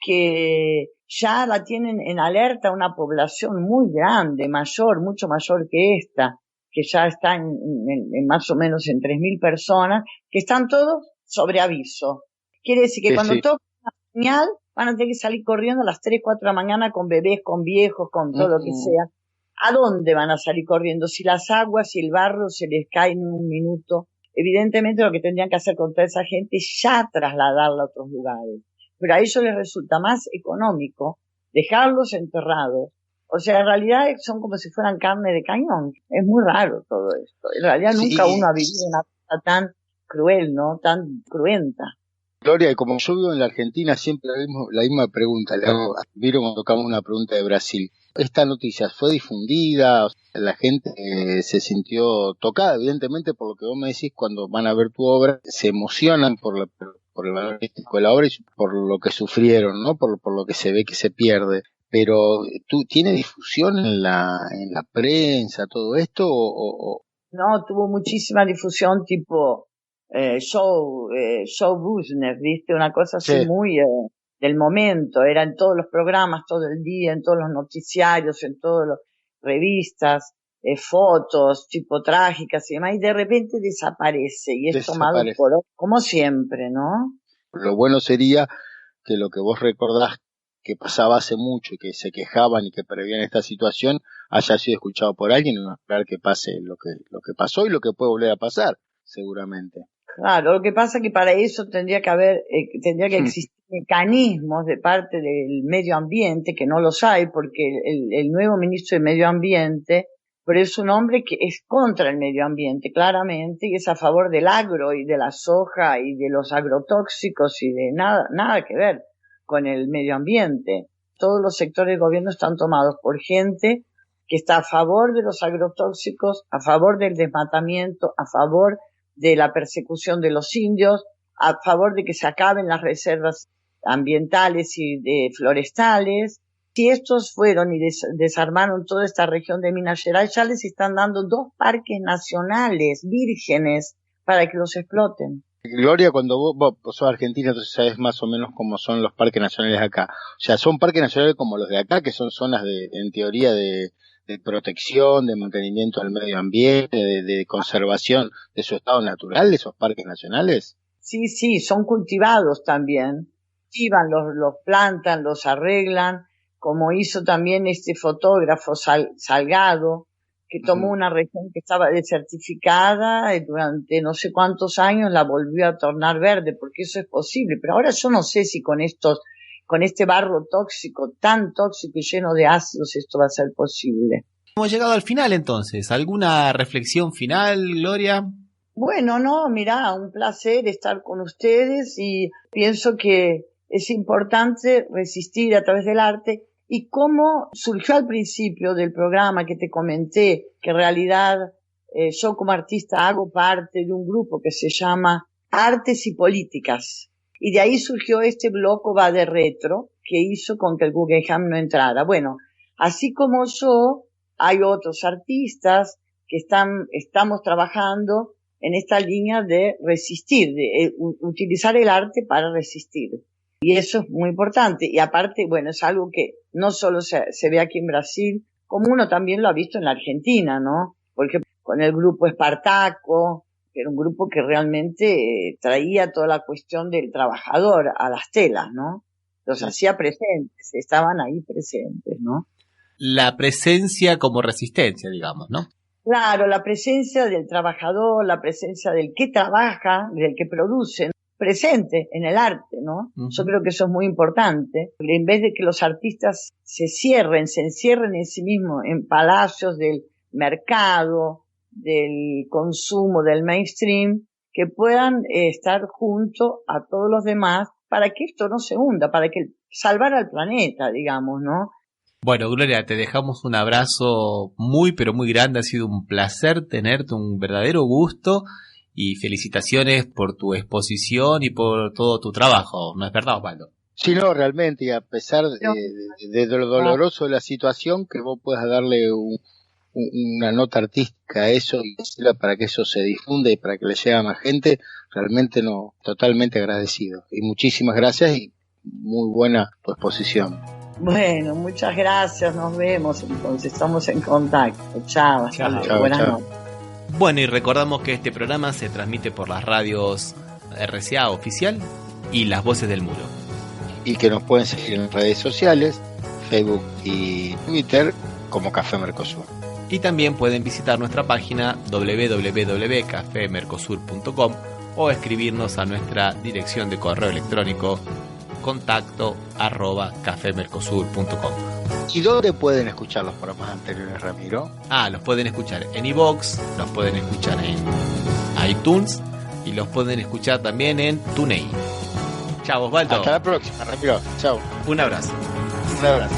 que ya la tienen en alerta una población muy grande, mucho mayor que esta, que ya está en más o menos en 3.000 personas, que están todos sobre aviso. Quiere decir que cuando toca una señal, van a tener que salir corriendo a las 3, 4 de la mañana con bebés, con viejos, con todo lo que sea. ¿A dónde van a salir corriendo? Si las aguas, si el barro se les cae en un minuto. Evidentemente lo que tendrían que hacer con toda esa gente es ya trasladarla a otros lugares. Pero a ellos les resulta más económico dejarlos enterrados. O sea, en realidad son como si fueran carne de cañón. Es muy raro todo esto. En realidad nunca uno ha vivido una cosa tan cruel, ¿no? Tan cruenta. Gloria, y como yo vivo en la Argentina, siempre la misma pregunta le hago. Vieron cuando tocamos una pregunta de Brasil. Esta noticia fue difundida, la gente se sintió tocada, evidentemente, por lo que vos me decís, cuando van a ver tu obra, se emocionan por el valor artístico de la obra y por lo que sufrieron, ¿no? Por lo que se ve que se pierde. Pero, ¿tiene difusión en la prensa todo esto o? No, tuvo muchísima difusión tipo show business, ¿viste? Una cosa así muy del momento. Era en todos los programas, todo el día, en todos los noticiarios, en todas las revistas, fotos tipo trágicas y demás, y de repente desaparece y es tomado por como siempre, ¿no? Lo bueno sería que lo que vos recordás que pasaba hace mucho y que se quejaban y que prevían esta situación haya sido escuchado por alguien y no esperar que pase lo que pasó y lo que puede volver a pasar, seguramente. Claro, lo que pasa es que para eso tendría que existir mecanismos de parte del medio ambiente, que no los hay, porque el nuevo ministro de Medio Ambiente, pero es un hombre que es contra el medio ambiente, claramente, y es a favor del agro y de la soja y de los agrotóxicos y de nada que ver con el medio ambiente. Todos los sectores del gobierno están tomados por gente que está a favor de los agrotóxicos, a favor del desmatamiento, a favor de la persecución de los indios, a favor de que se acaben las reservas ambientales y forestales. Si estos fueron y desarmaron toda esta región de Minas Gerais, ya les están dando 2 parques nacionales vírgenes para que los exploten. Gloria, cuando vos sos argentina, entonces sabés más o menos cómo son los parques nacionales acá. O sea, son parques nacionales como los de acá, que son zonas en teoría, de protección, de mantenimiento del medio ambiente, de conservación de su estado natural, esos parques nacionales. Sí, son cultivados también. Cultivan, los plantan, los arreglan, como hizo también este fotógrafo Salgado, que tomó una región que estaba desertificada y durante no sé cuántos años la volvió a tornar verde, porque eso es posible. Pero ahora yo no sé si con este barro tóxico, tan tóxico y lleno de ácidos, esto va a ser posible. Hemos llegado al final entonces. ¿Alguna reflexión final, Gloria? Bueno, no, mirá, un placer estar con ustedes y pienso que es importante resistir a través del arte. Y cómo surgió al principio del programa que te comenté, que en realidad yo como artista hago parte de un grupo que se llama Artes y Políticas. Y de ahí surgió este bloque va de retro que hizo con que el Guggenheim no entrara. Bueno, así como yo, hay otros artistas que estamos trabajando en esta línea de resistir, de utilizar el arte para resistir. Y eso es muy importante. Y aparte, bueno, es algo que no solo se ve aquí en Brasil, como uno también lo ha visto en la Argentina, ¿no? Porque con el grupo Espartaco, que era un grupo que realmente traía toda la cuestión del trabajador a las telas, ¿no? Los hacía presentes, estaban ahí presentes, ¿no? La presencia como resistencia, digamos, ¿no? Claro, la presencia del trabajador, la presencia del que trabaja, del que produce, presente en el arte, ¿no? Uh-huh. Yo creo que eso es muy importante. En vez de que los artistas se encierren en sí mismos, en palacios del mercado, del consumo, del mainstream, que puedan estar junto a todos los demás para que esto no se hunda, para que salvar al planeta, digamos, ¿no? Bueno, Gloria, te dejamos un abrazo muy, pero muy grande. Ha sido un placer tenerte, un verdadero gusto. Y felicitaciones por tu exposición y por todo tu trabajo, ¿no es verdad, Osvaldo? Sí, no, realmente, y a pesar de lo doloroso de la situación, que vos puedas darle una nota artística a eso y decirla para que eso se difunda y para que le llegue a más gente, realmente totalmente agradecido. Y muchísimas gracias y muy buena tu exposición. Bueno, muchas gracias, nos vemos entonces, estamos en contacto. Chao, buenas noches. Bueno, y recordamos que este programa se transmite por las radios RCA Oficial y Las Voces del Muro. Y que nos pueden seguir en redes sociales, Facebook y Twitter, como Café Mercosur. Y también pueden visitar nuestra página www.cafemercosur.com o escribirnos a nuestra dirección de correo electrónico contacto@cafemercosur.com. ¿Y dónde pueden escuchar los programas anteriores, Ramiro? Los pueden escuchar en iVoox, los pueden escuchar en iTunes y los pueden escuchar también en TuneIn. Chao, Osvaldo. Hasta la próxima, Ramiro. Chao. Un abrazo. Un abrazo.